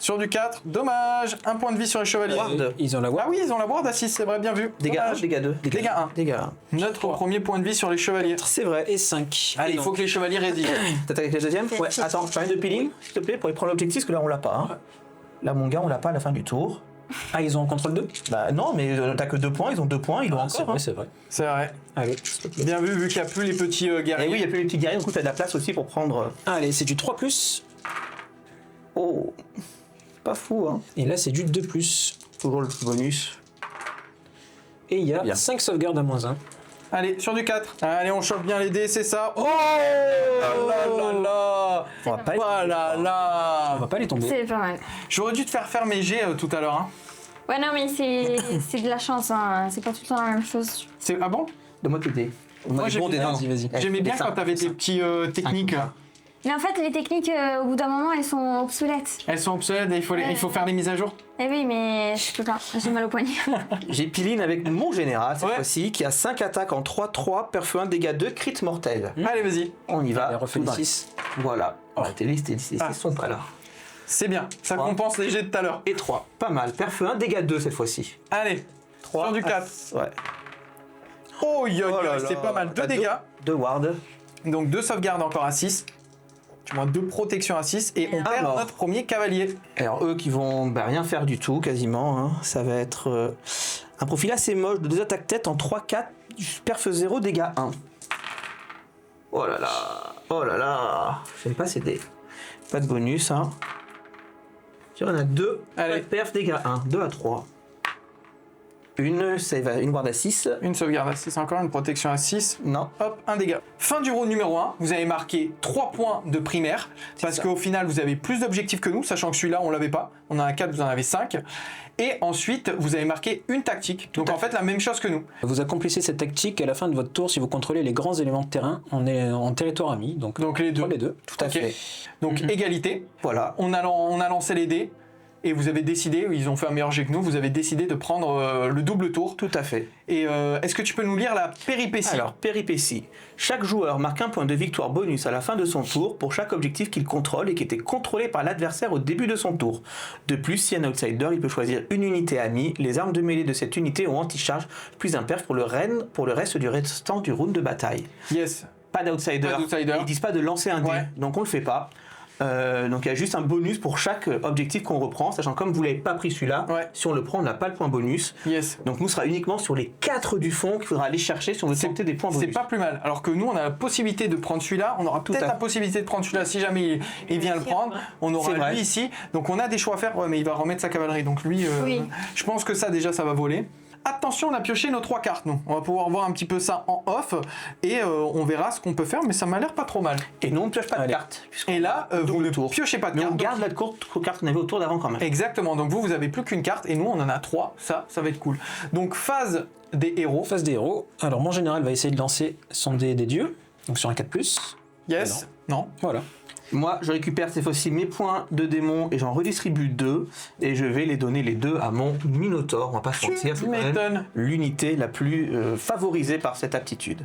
sur du 4, dommage. Un point de vie sur les chevaliers. Ward. Ils ont la Ah ward. oui, ils ont la ward à 6, c'est vrai, bien vu. Dégâts 1, Dommage. dégâts 2. Dégâts 1. Dégâts 1. Notre premier point de vie sur les chevaliers. C'est vrai. Et 5. Allez, il faut que les chevaliers résistent. T'attaques avec le deuxième? Ouais. Attends, je fais un de peeling, s'il te plaît, pour y prendre l'objectif, parce que là, on l'a pas. Hein. Là, mon gars, on l'a pas à la fin du tour. Ah, ils ont contrôle 2. Bah non, mais t'as que 2 points, ils ont 2 points, ils l'ont C'est encore. vrai, Hein. c'est vrai. C'est vrai. Allez. Bien vu qu'il n'y a plus les petits Et guerriers. oui, il y a plus les petits guerriers, du coup, t'as de la place aussi pour prendre. Allez, c'est du 3 plus. Oh, pas fou, hein. Et là, c'est du 2 plus. Toujours le bonus. Et il y a Bien. 5 sauvegardes à moins 1. Allez, sur du 4. Allez, on chope bien les dés, c'est ça. Oh là là là. On va pas Oh là On là. va pas les tomber. C'est pas mal. J'aurais dû te faire faire mes jets tout à l'heure. Hein. Ouais, non, mais c'est de la chance, hein. C'est pas tout le temps la même chose. Ah bon? Donne-moi tes dés. Moi, Bon, j'aimais des bien, nains. Vas-y, vas-y. j'aimais bien quand t'avais tes petits techniques. Mais en fait, les techniques, au bout d'un moment, elles sont obsolètes. Elles sont obsolètes et il faut faire les mises à jour. Eh oui, mais je peux pas. J'ai mal au poignet. J'ai Piline avec mon général cette Ouais. fois-ci, qui a 5 attaques en 3-3, perf 1, dégâts 2, crit mortel. Allez, vas-y. On y va. Elle refait tout les dans- 6. Voilà. Oh, les six sont pas là. C'est bien. Ça Trois. compense les jets de tout à l'heure. Et 3. Pas mal. Perf 1, dégâts 2 cette fois-ci. Allez. 3. Sur du 4. Ouais. Oh, Oh là c'est là. pas mal. 2 Bah, dégâts. 2 ward. Donc 2 sauvegardes encore à 6. Du moins 2 protections à 6. Et on perd Alors. notre premier cavalier. Alors eux qui vont rien faire du tout quasiment, hein. Ça va être un profil assez moche de 2 attaques tête en 3-4, perf 0, dégâts 1. Oh là là, j'aime pas ces dés. Pas de bonus, hein. Tiens, on a 2, Allez. perf, dégâts 1, 2 à 3. Une ward à 6. Une sauvegarde à 6 encore, une protection à 6. Non. Hop, un dégât. Fin du round numéro 1, vous avez marqué 3 points de primaire, parce ça. qu'au final, vous avez plus d'objectifs que nous, sachant que celui-là, on l'avait pas. On en a 4, vous en avez 5. Et ensuite, vous avez marqué une tactique. Donc en fait, la même chose que nous. Vous accomplissez cette tactique à la fin de votre tour si vous contrôlez les grands éléments de terrain en territoire ami. Donc Les deux. les deux. Tout à Ok. fait. Donc égalité. Voilà. On a lancé les dés. Et vous avez décidé, ils ont fait un meilleur jet que nous, vous avez décidé de prendre le double tour. Tout à fait. Et est-ce que tu peux nous lire la péripétie? Alors, péripétie. Chaque joueur marque un point de victoire bonus à la fin de son tour pour chaque objectif qu'il contrôle et qui était contrôlé par l'adversaire au début de son tour. De plus, si un outsider, il peut choisir une unité amie. Les armes de mêlée de cette unité ont anti-charge plus un perf pour le reste du restant du round de bataille. Yes. Pas d'outsider. Pas d'outsider. Ils disent pas de lancer un dé, Ouais. donc on le fait pas. Donc il y a juste un bonus pour chaque objectif qu'on reprend, sachant que comme vous l'avez pas pris celui-là, Ouais. si on le prend, on n'a pas le point bonus. Yes. Donc nous, ce sera uniquement sur les 4 du fond qu'il faudra aller chercher si on veut tenter des points bonus. C'est pas plus mal. Alors que nous, on a la possibilité de prendre celui-là. On aura peut-être à la fait. possibilité de prendre celui-là si jamais il vient le prendre. On aura C'est vrai. lui ici. Donc on a des choix à faire. Ouais, mais il va remettre sa cavalerie. Donc lui, Oui. je pense que ça déjà, ça va voler. Attention, on a pioché nos 3 cartes, nous. On va pouvoir voir un petit peu ça en off. Et on verra ce qu'on peut faire. Mais ça m'a l'air pas trop mal. Et nous, on ne pioche pas de Allez. cartes. Et là, vous ne piochez pas de Mais cartes. on garde la carte qu'on avait au tour d'avant quand même. Exactement. Donc vous avez plus qu'une carte. Et nous, on en a 3. Ça va être cool. Donc phase des héros. Phase des héros. Alors mon général va essayer de lancer son dé des dieux. Donc sur un 4+. Yes. Non. Voilà. Moi, je récupère cette fois-ci mes points de démon et j'en redistribue 2. Et je vais les donner les 2 à mon Minotaur. On va pas se mentir, c'est Tu quand même m'étonnes. l'unité la plus favorisée par cette aptitude.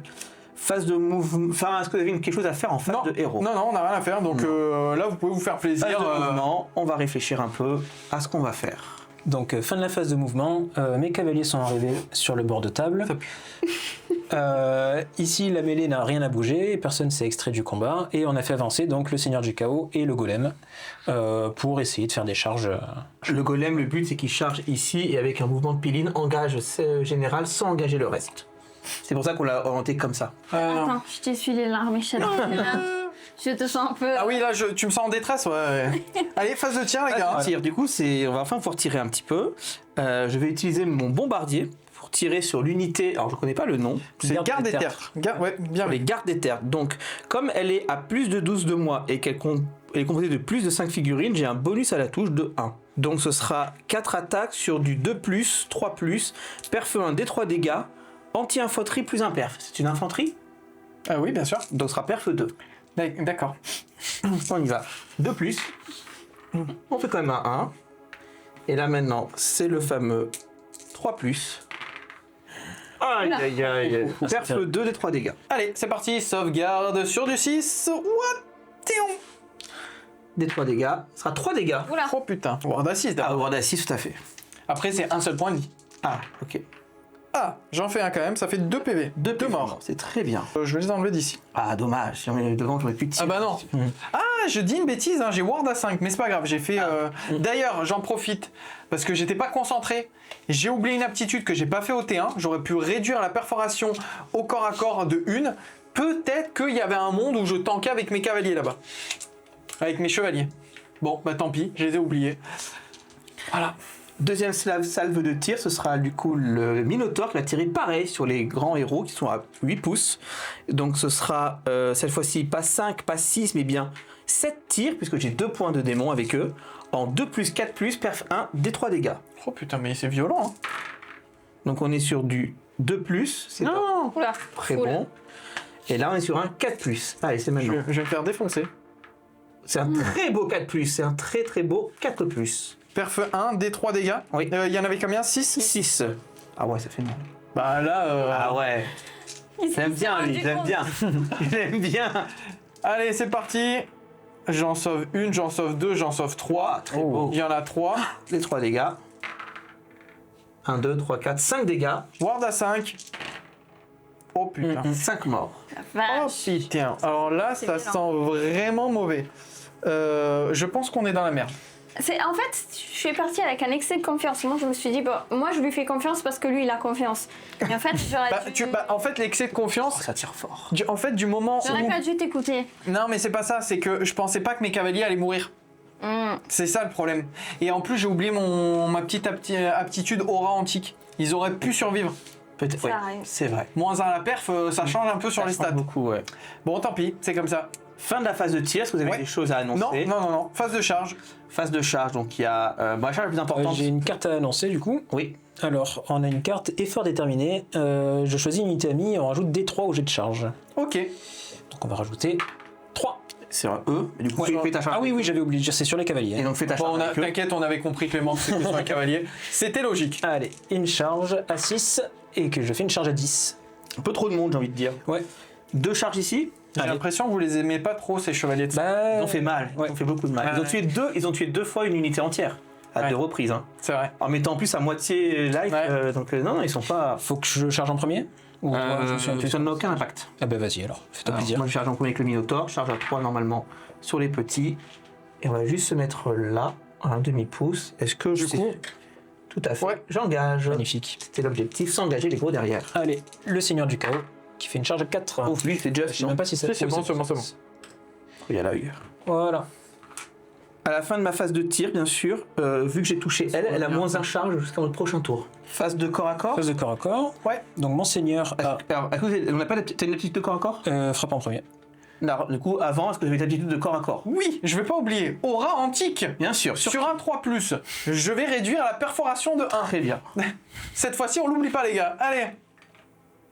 Phase de mouvement. Enfin, est-ce que vous avez quelque chose à faire en phase Non. de héros? Non, on n'a rien à faire. Donc là, vous pouvez vous faire plaisir. Phase de mouvement, on va réfléchir un peu à ce qu'on va faire. Donc fin de la phase de mouvement, mes cavaliers sont arrivés sur le bord de table. Ici la mêlée n'a rien à bouger, personne s'est extrait du combat et on a fait avancer donc le seigneur du chaos et le golem pour essayer de faire des charges. Le golem, le but c'est qu'il charge ici et avec un mouvement de piline engage ce général sans engager le reste. C'est pour ça qu'on l'a orienté comme ça. Attends, je t'essuie les larmes, Michel. Je te sens un peu. Ah oui, là, tu me sens en détresse, ouais. Allez, phase de tir, les gars. Tire, du coup, on va enfin pouvoir tirer un petit peu. Je vais utiliser mon bombardier pour tirer sur l'unité. Alors, je connais pas le nom. C'est Garde garde des des terres. Ouais, bien Sur les vu. gardes des terres. Donc, comme elle est à plus de 12 de moi et qu'elle elle est composée de plus de 5 figurines, j'ai un bonus à la touche de 1. Donc, ce sera 4 attaques sur du 2+, 3+, perf 1, D3 dégâts, anti-infanterie plus un perf. C'est une infanterie, Ah oui, bien sûr. donc ce sera perf 2. D'accord. On y va. 2+. On fait quand même un 1. Et là maintenant, c'est le fameux 3+. Aïe aïe aïe. Perf 2 des 3 dégâts. Allez, c'est parti. Sauvegarde sur du 6. What? Théon. Des 3 dégâts. Ce sera 3 dégâts. Oula. Oh putain. Ward à 6 Ah, d'abord. Ward à 6, tout à fait. Après, c'est un seul point de vie. Ah, ok. Ah, j'en fais un quand même. Ça fait 2 PV. 2 morts. C'est très bien. Je vais les enlever d'ici. Ah, dommage. Si on met devant, j'aurais pu tirer. Ah bah non. Ah, je dis une bêtise, hein, j'ai Ward à 5, mais c'est pas grave, j'ai fait... D'ailleurs, j'en profite, parce que j'étais pas concentré, j'ai oublié une aptitude que j'ai pas fait au T1, j'aurais pu réduire la perforation au corps à corps de 1, peut-être qu'il y avait un monde où je tankais avec mes cavaliers là-bas. Avec mes chevaliers. Bon, bah tant pis, je les ai oubliés. Voilà. Deuxième salve de tir, ce sera du coup le Minotaur qui va tirer pareil sur les grands héros qui sont à 8 pouces. Donc ce sera cette fois-ci pas 5, pas 6, mais bien 7 tirs, puisque j'ai 2 points de démon avec eux. En 2+, 4+, perf 1, D3 dégâts. Oh putain, mais c'est violent. Hein. Donc on est sur du 2+, c'est pas Non, Oula. très Oula. bon. Et là on est sur un 4+. Allez, c'est maintenant. je vais me faire défoncer. C'est un très beau 4+, c'est un très très beau 4+. Perf 1, D3 dégâts. Oui. Il y en avait combien? 6? 6. Ah ouais, ça fait mal. Bah là... Ah ouais. Il J'aime bien lui, j'aime bien. J'aime bien. Allez, c'est parti. J'en sauve une, j'en sauve deux, j'en sauve 3. Très beau. Il y en a 3. Les 3 dégâts. 1, 2, 3, 4, 5 dégâts. Ward à 5. Oh putain. 5 morts. Oh Vache. putain. Alors là, C'est ça violent. sent vraiment mauvais. Je pense qu'on est dans la merde. En fait, je suis partie avec un excès de confiance. Moi, je me suis dit, bon, moi, je lui fais confiance parce que lui, il a confiance. Et en fait, j'aurais dû... En fait, l'excès de confiance, Oh, ça tire fort. du moment J'aurais où... pas dû t'écouter. Non, mais c'est pas ça, c'est que je pensais pas que mes cavaliers allaient mourir. C'est ça le problème. Et en plus, j'ai oublié ma petite aptitude aura antique. Ils auraient pu survivre. Peut-être, Ça ouais, arrive. c'est vrai. Moins 1 à la perf, ça change un peu sur Ça les change stats. beaucoup, ouais. Bon, tant pis, c'est comme ça. Fin de la phase de tir, est-ce que vous avez Ouais. des choses à annoncer? Non. Phase de charge. Phase de charge, donc il y a la charge la plus importante. J'ai une carte à annoncer du coup. Oui. Alors, on a une carte effort déterminé. Je choisis une unité amie et on rajoute D3 au jet de charge. Ok. Donc on va rajouter 3. C'est un E, mais du coup, Ouais. fais ta charge. Ah oui, j'avais oublié, c'est sur les cavaliers. Et donc fais ta Bon, charge. avec eux. t'inquiète, on avait compris Clément que c'était sur un cavalier. C'était logique. Allez, une charge à 6 et que je fais une charge à 10. Un peu trop de monde, j'ai envie de dire. Ouais. 2 charges ici. J'ai Allez. l'impression que vous les aimez pas trop, ces chevaliers de sang. Bah, Ils ont fait mal. ouais. Ils ont fait beaucoup de mal. Ouais. Ils ont tué deux fois une unité entière. À Ouais. 2 reprises. Hein. C'est vrai. En mettant en plus à moitié life. Ouais. Donc non, ils sont pas. Faut que je charge en premier Ou je me souviens plus. ça n'a aucun impact. Ah bah vas-y alors, fais-toi Alors, plaisir. moi je charge en premier avec le Minotaur, charge à 3 normalement sur les petits. Et on va juste se mettre là, à un demi-pouce. Est-ce que Du coup, tout à fait. ouais. J'engage. Magnifique. C'était l'objectif, s'engager les gros derrière. Allez, le Seigneur du Chaos qui fait une charge à 4. Oh, lui, c'est Je just. sais même pas si ça... Si, c'est oui, bon, c'est bon. Il y a l'œil. Voilà. À la fin de ma phase de tir, bien sûr, vu que j'ai touché elle, elle a moins un charge jusqu'à notre prochain tour. Phase de corps à corps. Phase de corps à corps. Ouais. Donc mon Seigneur a Alors, est-ce que on n'a pas t'as une aptitude de corps à corps? frappe en premier. Alors, du coup, avant, est-ce que j'avais une aptitude de corps à corps? Oui, je vais pas oublier. Aura antique. Bien sûr, Sur un 3+, je vais réduire la perforation de 1. Très bien. Cette fois-ci, on l'oublie pas, les gars. Allez.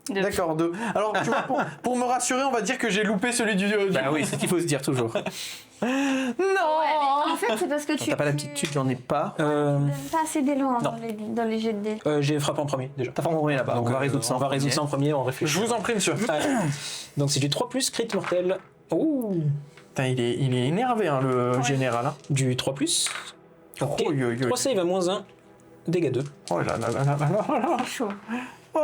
Deux. D'accord, 2. Alors, tu vois, pour me rassurer, on va dire que j'ai loupé celui du... Bah oui, c'est ce qu'il faut se dire toujours. Non. En fait, c'est parce que tu T'as pas l'aptitude, j'en ai pas. donnes pas assez d'élan Non. dans les jets de dés. J'ai frappé en premier déjà. T'as pas envoyé là-bas. Donc on va résoudre ça. On va résoudre ça en premier, on réfléchit. Je vous en prie, monsieur. Allez. Donc c'est du 3+, crit mortel. Ouh. Putain, il est énervé, hein, le général. Hein. Du 3+. Ok. Oh, yo, yo. 3 save à -1. Dégâts 2. Oh là là là là là là là. Chaud. Oh.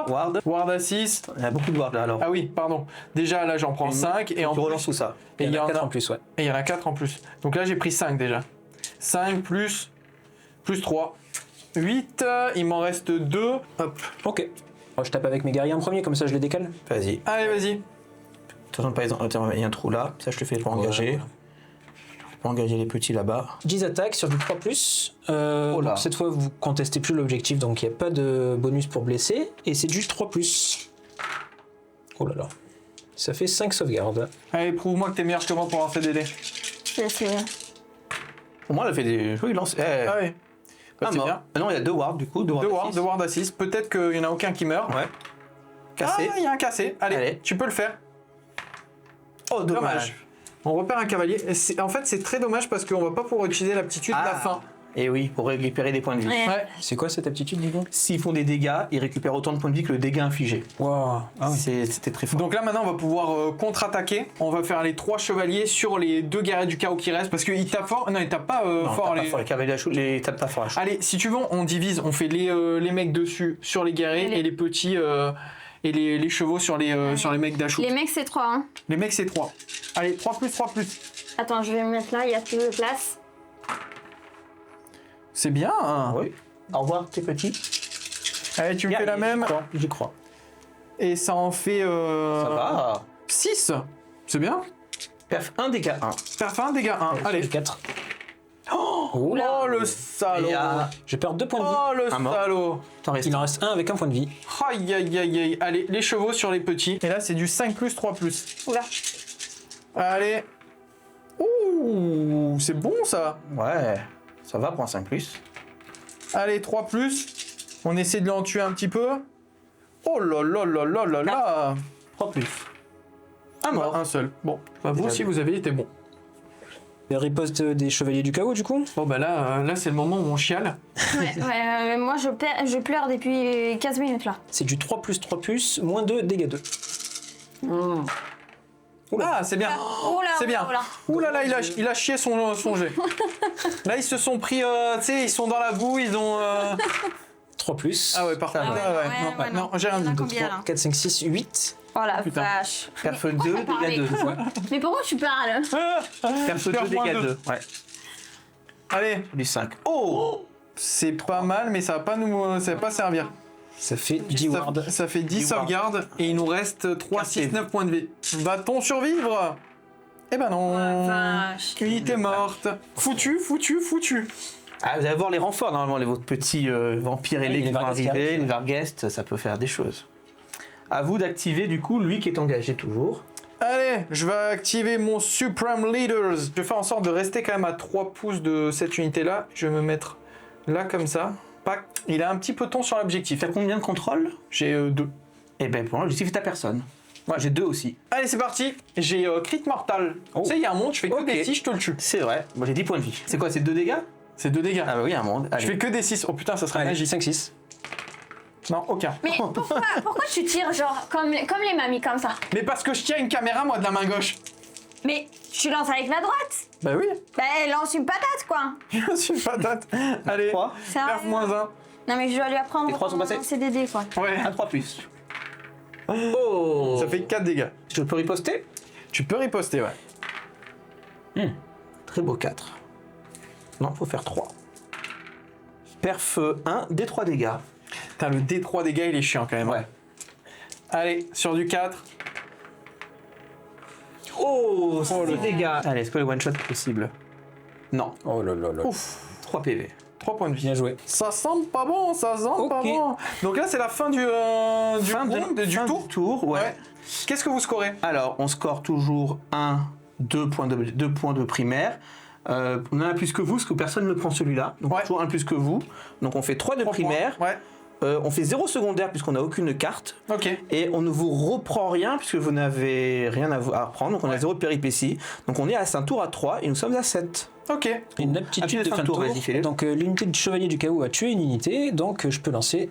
Ward. Ward à 6. Il y a beaucoup de ward là alors. Ah oui, pardon. Déjà, là, j'en prends 5. Et en Tu plus, relances tout ça. et il y en 4 a en plus, ouais. Et il y en a 4 en plus. Donc là, j'ai pris 5 déjà. 5 plus 3. 8. Il m'en reste 2. Hop. Ok. Bon, je tape avec mes guerriers en premier, comme ça je les décale. Vas-y. Allez, vas-y. Attention, pas il y a un trou là. Ça, je te fais pas engager. Voilà. Je peux engager les petits là-bas. 10 attaques sur du 3+. Oh là. Donc cette fois, vous contestez plus l'objectif, donc il n'y a pas de bonus pour blesser. Et c'est du 3+. Oh là là. Ça fait 5 sauvegardes. Allez, prouve-moi que t'es meilleur que moi pour avoir fait des dés. Je sais. Au moins, elle a fait des jolis lances. Ah oui. Bah, c'est mort. bien. Ah non, il y a 2 wards du coup. 2 wards. 2 wards à 6. Peut-être qu'il n'y en a aucun qui meurt. Ouais. Ah, Cassé. il y a un cassé. Allez, Allez. tu peux le faire. Oh, Dommage. On repère un cavalier. En fait, c'est très dommage parce qu'on va pas pouvoir utiliser l'aptitude de la fin. Et oui, pour récupérer des points de vie. Ouais. Ouais. C'est quoi cette aptitude, du coup? S'ils font des dégâts, ils récupèrent autant de points de vie que le dégât infligé. Waouh. Ah oui. C'était très fort. Donc là maintenant on va pouvoir contre-attaquer. On va faire les 3 chevaliers sur les 2 guerriers du chaos qui restent parce qu'ils tapent fort. Non, ils tapent pas non, fort. tape pas fort, les cavaliers à chou, les tape pas fort à chou. Allez, si tu veux, on divise. On fait les mecs dessus sur les guerriers et les petits et les chevaux sur les mecs d'Achou. Les mecs, c'est 3. Hein. Les mecs c'est 3. Allez, 3 plus. Attends, je vais me mettre là, il y a plus de place. C'est bien. Hein. Oui. Au revoir, tes petits. Allez, tu me fais la même. J'y crois. Et ça en fait Ça va. 6. C'est bien. Perf 1 dégâts 1. Perf 1, dégâts 1. Allez. 4. Oh le salaud. Et à- Je perds 2 points de vie. Oh le Un mort. salaud. T'en restes. Il en reste un avec un point de vie. Aïe aïe aïe aïe. Allez, les chevaux sur les petits. Et là, c'est du 5 plus 3 plus. Oula. Allez. Ouh, c'est bon ça. Ouais. Ça va pour un 5+. Allez, 3 plus. On essaie de l'en tuer un petit peu. Oh là là là là là là. 3+. Un Bah, mort. un seul. Bon, bah, vous Déjà aussi, deux. vous avez été bon. Riposte des chevaliers du chaos, du coup. Bon bah là c'est le moment où on chiale. Ouais, moi je pleure depuis 15 minutes là. C'est du 3+3+, moins 2, dégâts 2. Ah c'est bien. Oh là, C'est bien. oh là. Ouh là là, il a chié son jet. Là ils se sont pris, tu sais, ils sont dans la boue, ils ont... 3+. Ah ouais, par contre, non, j'ai rien dit. 4, 5, 6, 8. Oh la Putain. vache. Perf 2, dégâts 2. Mais pourquoi tu parles? Perf 2, dégâts 2. Ouais. Allez, Du 5. Oh, c'est pas mal, mais ça va pas servir. Ça fait 10 wards. Ça fait 10 10 sauvegardes et il nous reste 3, 6, 9 points de vie. Va-t-on survivre? Eh ben non. Oh la vache. Unité morte. Foutu. Ah, vous allez voir les renforts, normalement, votre petits vampires ailés Oui, qui les vont Varghest arriver, les Varghest, ça peut faire des choses. À vous d'activer, du coup, lui qui est engagé toujours. Allez, je vais activer mon Supreme Leaders. Je vais faire en sorte de rester quand même à 3 pouces de cette unité-là. Je vais me mettre là comme ça. Pac. Il a un petit peu de temps sur l'objectif. T'as combien de contrôle? J'ai 2. Eh ben, pour l'objectif, c'est ta personne. Moi, j'ai 2 aussi. Allez, c'est parti. J'ai crit mortal. Oh. Tu sais, il y a un monde, je fais que Ok. des 6, je te le tue. C'est vrai. Moi, j'ai 10 points de vie. C'est quoi, c'est 2 dégâts? C'est 2 dégâts. Ah bah oui, un monde. Allez. Je fais que des 6. Oh putain, ça serait Allez, magique. 5, 6. Non, aucun. Mais pourquoi tu tires genre comme les mamies comme ça? Mais parce que je tiens une caméra, moi, de la main gauche. Mais tu lances avec la droite? Bah oui, Bah lance une patate quoi. je suis une patate. Allez, 3. Ça perf moins 1. Non mais je dois lui apprendre Les trois sont passés? à lancer des dés quoi. Ouais, 1, 3 plus. Oh. ça fait 4 dégâts. Je peux riposter? Tu peux riposter, ouais. Très beau 4. Non, faut faire 3. Perf 1, des 3 dégâts. Putain, le D3 dégâts, il est chiant quand même. Ouais. Allez, sur du 4. Oh, 6 dégâts. Allez, est-ce que le one shot est possible? Non. Oh là là là. Ouf, 3 PV. 3 points de vie. Bien joué. Ça sent pas bon, ça sent pas Ok. bon. Donc là, c'est la fin du Fin tour. du tour, ouais. Ouais. Qu'est-ce que vous scorez? Alors, on score toujours 2 points de primaire. On a un plus que vous, parce que personne ne prend celui-là. Donc, Ouais. toujours un plus que vous. Donc, on fait 3 de 3 primaire. points. Ouais. On fait 0 secondaire, puisqu'on n'a aucune carte. Ok. Et on ne vous reprend rien, puisque vous n'avez rien à reprendre. Donc, on a 0 de péripétie. Donc, on est à un tour à 3 et nous sommes à 7. Ok. Une aptitude de fin de tour. vas-y, fais-le. Donc l'unité de chevalier du chaos a tué une unité, donc je peux lancer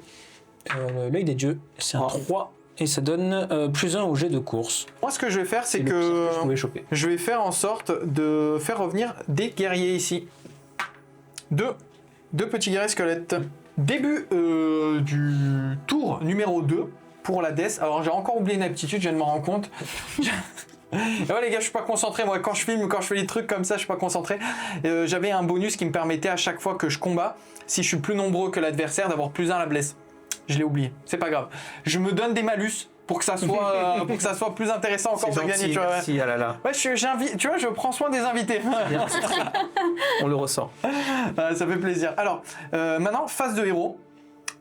l'œil des dieux. C'est un 3 et ça donne +1 au jet de course. Moi, ce que je vais faire, c'est le pire que je pouvais choper. je vais faire en sorte de faire revenir des guerriers ici. Deux petits guerriers squelettes. Début du tour numéro 2 pour la Death. Alors, j'ai encore oublié une aptitude, je viens de m'en rendre compte. Et ouais les gars, je suis pas concentré, moi quand je filme, quand je fais des trucs comme ça, je suis pas concentré. J'avais un bonus qui me permettait à chaque fois que je combats, si je suis plus nombreux que l'adversaire, d'avoir +1 à la blesse. Je l'ai oublié, c'est pas grave. Je me donne des malus pour que ça soit, plus intéressant encore de C'est gagner. gentil, Tu vois. merci, ah là là. Ouais, j'invite, tu vois, je prends soin des invités. On le ressent. Ça fait plaisir. Alors, maintenant, phase de héros.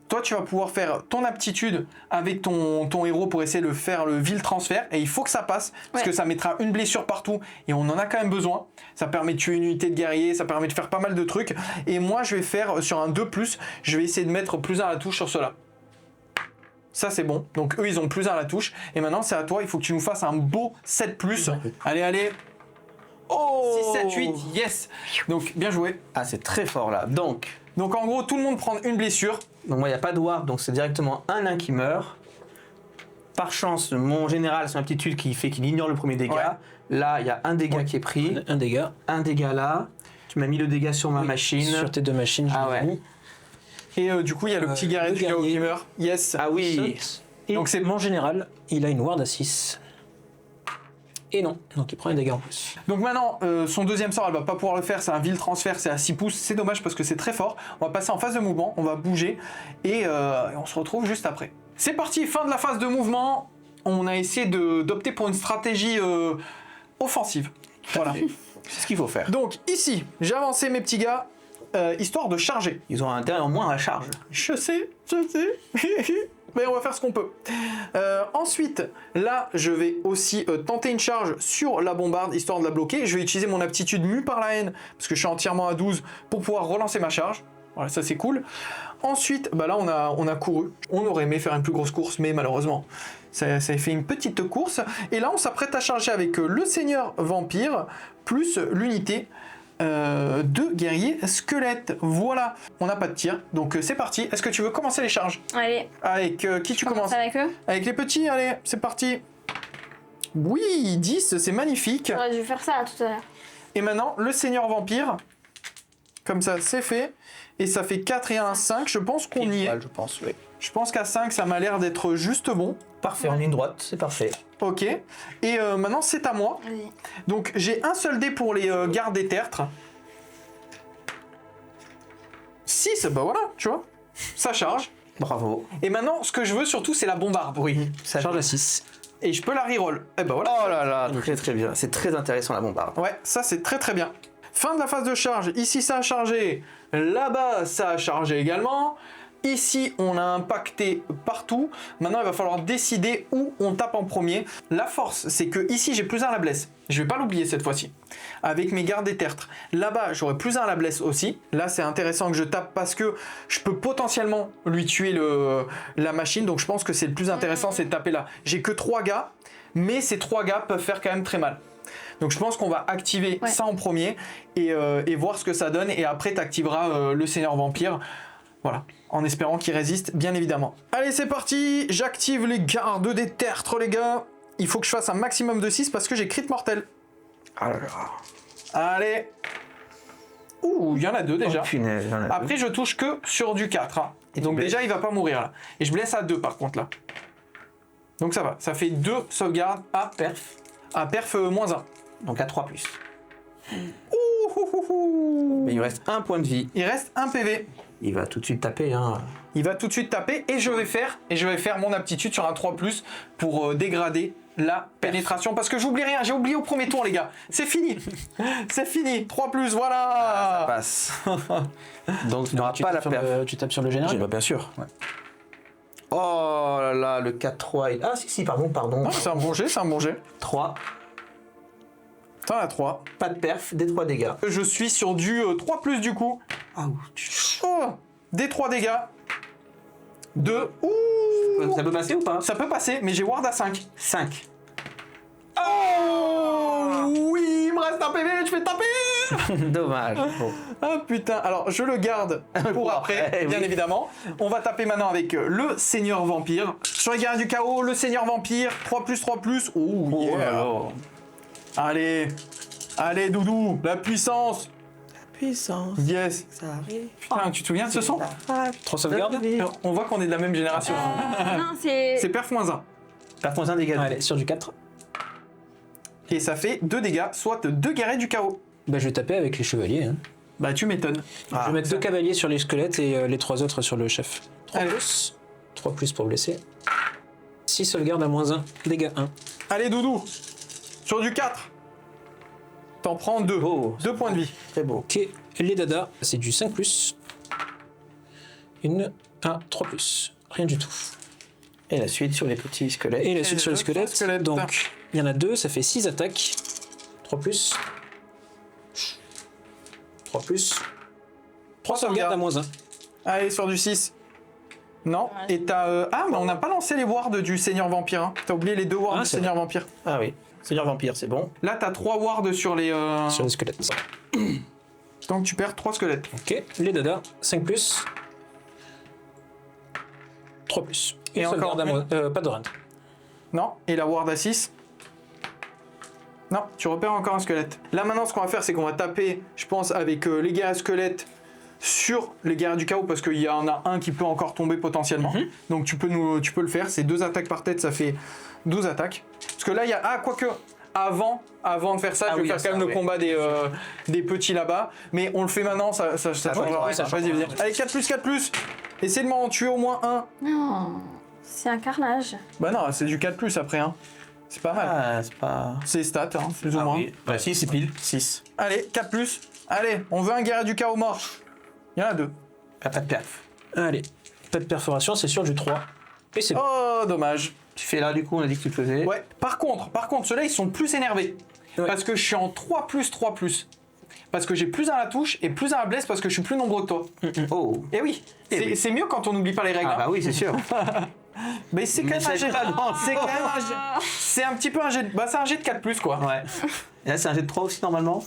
Toi, tu vas pouvoir faire ton aptitude avec ton héros pour essayer de faire le vil transfert. Et il faut que ça passe, parce que ça mettra une blessure partout. Et on en a quand même besoin. Ça permet de tuer une unité de guerrier, ça permet de faire pas mal de trucs. Et moi, je vais faire sur un 2+, je vais essayer de mettre +1 à la touche sur cela. Ça, c'est bon. Donc, eux, ils ont +1 à la touche. Et maintenant, c'est à toi. Il faut que tu nous fasses un beau 7+. Allez, allez. Oh 6, 7, 8, yes. Donc, bien joué. Ah, c'est très fort là. Donc Donc, en gros, tout le monde prend une blessure. moi, il n'y a pas de ward, donc c'est directement un nain qui meurt. Par chance, mon général, son aptitude qui fait qu'il ignore le premier dégât. Ouais. Là, il y a un dégât qui est pris. Un dégât. Un dégât là. Tu m'as mis le dégât sur ma machine. Sur tes deux machines, je Ah l'ai ouais. mis. Et du coup, il y a le petit guerrier le du chaos guerrier. qui meurt. Yes. Ah oui. Et Donc c'est- mon général, il a une ward à 6. Et non, donc il prend un dégât en plus. Donc maintenant, son deuxième sort, elle va pas pouvoir le faire. C'est un vil transfert, c'est à 6 pouces. C'est dommage parce que c'est très fort. On va passer en phase de mouvement, on va bouger et on se retrouve juste après. C'est parti, fin de la phase de mouvement. On a essayé d'opter pour une stratégie offensive. Voilà. C'est ce qu'il faut faire. Donc ici, j'ai avancé mes petits gars, histoire de charger. Ils ont un dégât en moins à la charge. Je sais. Mais on va faire ce qu'on peut. Ensuite, là, je vais aussi tenter une charge sur la bombarde, histoire de la bloquer. Je vais utiliser mon aptitude mue par la haine, parce que je suis entièrement à 12, pour pouvoir relancer ma charge. Voilà, ça c'est cool. Ensuite, bah là, on a couru. On aurait aimé faire une plus grosse course, mais malheureusement, Ça fait une petite course. Et là, on s'apprête à charger avec le Seigneur Vampire, plus l'unité de guerrier squelette. Voilà, on n'a pas de tir, donc c'est parti. Est-ce que tu veux commencer les charges? Allez. Avec qui tu commences? Avec eux. Avec les petits, allez, c'est parti. Oui, 10, c'est magnifique. J'aurais dû faire ça tout à l'heure. Et maintenant, le Seigneur Vampire. Comme ça, c'est fait. Et ça fait 4 et 1, 5. Je pense qu'on y est. Je pense, oui. Je pense qu'à 5, ça m'a l'air d'être juste bon. Parfait, en ligne droite, c'est parfait. Ok. Et maintenant, c'est à moi. Vas-y. Donc, j'ai un seul dé pour les gardes des tertres. 6, bah voilà, tu vois. Ça charge. Bravo. Et maintenant, ce que je veux surtout, c'est la bombarde. Oui, ça Charge à 6. Et je peux la reroll. Et bah voilà. Oh là là, très très bien. C'est très intéressant la bombarde. Ouais, ça c'est très très bien. Fin de la phase de charge. Ici, ça a chargé. Là-bas, ça a chargé également. Ici, on a impacté partout. Maintenant, il va falloir décider où on tape en premier. La force, c'est que ici, j'ai plus 1 à la blesse. Je vais pas l'oublier cette fois-ci. Avec mes gardes des tertres. Là-bas, j'aurai plus 1 à la blesse aussi. Là, c'est intéressant que je tape parce que je peux potentiellement lui tuer la machine. Donc, je pense que c'est le plus intéressant, c'est de taper là. J'ai que 3 gars, mais ces 3 gars peuvent faire quand même très mal. Donc, je pense qu'on va activer ça en premier et voir ce que ça donne. Et après, tu activeras le Seigneur Vampire. Voilà, en espérant qu'il résiste, bien évidemment. Allez, c'est parti. J'active les gardes des tertres, les gars. Il faut que je fasse un maximum de 6 parce que j'ai crit mortel. Ah là là. Allez. Ouh, il y en a 2 déjà. Oh, punaise, il y en a deux. Après, je touche que sur du 4. Hein. Et Donc tu déjà, il va pas mourir là. Et je blesse à 2 par contre là. Donc ça va. Ça fait 2 sauvegardes à Perf. moins 1. Donc à 3+. Ouh. Mais il lui reste 1 point de vie. Il reste 1 PV. Il va tout de suite taper, hein. Il va tout de suite taper et je vais faire mon aptitude sur un 3+ pour dégrader la pénétration. Parce que j'oublie rien, j'ai oublié au premier tour les gars. C'est fini. C'est fini. 3+, voilà. Ça passe. Donc il n'aura Tu pas la tapes sur perf. tu tapes sur le général. Bien sûr. Ouais. Oh là là, le 4-3. Ah si, pardon. Ah, c'est un bon jet, c'est un bon jet. 3. T'en as 3. Pas de perf, des 3 dégâts. Je suis sur du 3+ du coup. Ah, Oh, des 3 dégâts. 2. Ouh. ça peut passer ou pas? Ça peut passer, mais j'ai ward à 5. 5. Oh oui, il me reste un PV, je vais taper. Dommage. Bon. Ah putain, alors je le garde pour Pour après, après, bien oui. évidemment. On va taper maintenant avec le Seigneur Vampire. Sur les guerriers du chaos, le Seigneur Vampire, 3+. Oh, Oh yeah. là là. Allez, allez Doudou, la puissance. Puissance. Yes. Ça arrive. Putain, tu te souviens de ce son? 3 sauvegardes. On voit qu'on est de la même génération. Non, c'est. C'est perf moins 1. Perf moins 1 dégâts. Allez, sur du 4. Et ça fait 2 dégâts, soit 2 guerriers du chaos. Bah, je vais taper avec les chevaliers. Hein. Bah tu m'étonnes. Je vais mettre 2 cavaliers sur les squelettes et les 3 autres sur le chef. 3+. Allez. 3+ pour blesser. 6 sauvegardes à moins 1. Dégâts 1. Allez Doudou, sur du 4. T'en prends 2. Oh. 2 points de vie. Très beau. Ok, les dadas, c'est du 5+. Une, un, 3+. Rien du tout. Et la suite sur les petits squelettes. Et la suite sur les le squelettes. squelette. Donc, il y en a 2, ça fait 6 attaques. 3+. 3+. 3 sauvegardes à moins 1. Allez, sur du 6. Non, Ouais. et t'as... Ah, mais on n'a pas lancé les wards du Seigneur Vampire. Hein. T'as oublié les 2 wards Ah, du c'est Seigneur Vampire. Ah oui. Seigneur Vampire, c'est bon. Là, t'as 3 wards sur les... Sur les squelettes. Donc tu perds 3 squelettes. Ok, les dadas, 5+. 3+. Et Une encore sauvegarde à moins... pas de rend. Non, et la ward à 6. Non, tu repères encore un squelette. Là maintenant ce qu'on va faire c'est qu'on va taper, je pense, avec les guerriers squelettes sur les guerriers du chaos parce qu'il y en a un qui peut encore tomber potentiellement. Donc tu peux le faire, c'est 2 attaques par tête, ça fait 12 attaques. Parce que là il y a... Ah, quoique, avant de faire ça, Ah je vais oui, faire ça, quand même le oui. combat des petits là-bas. Mais on le fait maintenant, ça changera. oui, ça Vas-y, changera. vas-y. Allez, 4+. Essayez de m'en tuer au moins un. Non, c'est un carnage. Bah non, c'est du 4+ après, hein. C'est pas mal. Ah, c'est pas... C'est stats, hein, plus ou moins. oui. Bah si, c'est pile. 6. Allez, 4+. Allez, on veut un guerrier du chaos mort. Il y en a 2. Pas de perf. Allez, pas de perforation, c'est sur du 3. Et c'est bon. Oh, dommage. Tu fais là, du coup, on a dit que tu le faisais. Ouais, par contre, ceux-là, ils sont plus énervés. Ouais. Parce que je suis en 3+. Parce que j'ai plus 1 à la touche et plus 1 à la blesse parce que je suis plus nombreux que toi. Oh. Et oui, Eh oui. c'est mieux quand on n'oublie pas les règles. Ah hein. bah oui, c'est sûr. Mais c'est quand même un jet. C'est quand même un jet. C'est un petit peu un jet. Bah, c'est un jet de 4+, quoi. Ouais. Et là, c'est un jet de 3 aussi, normalement.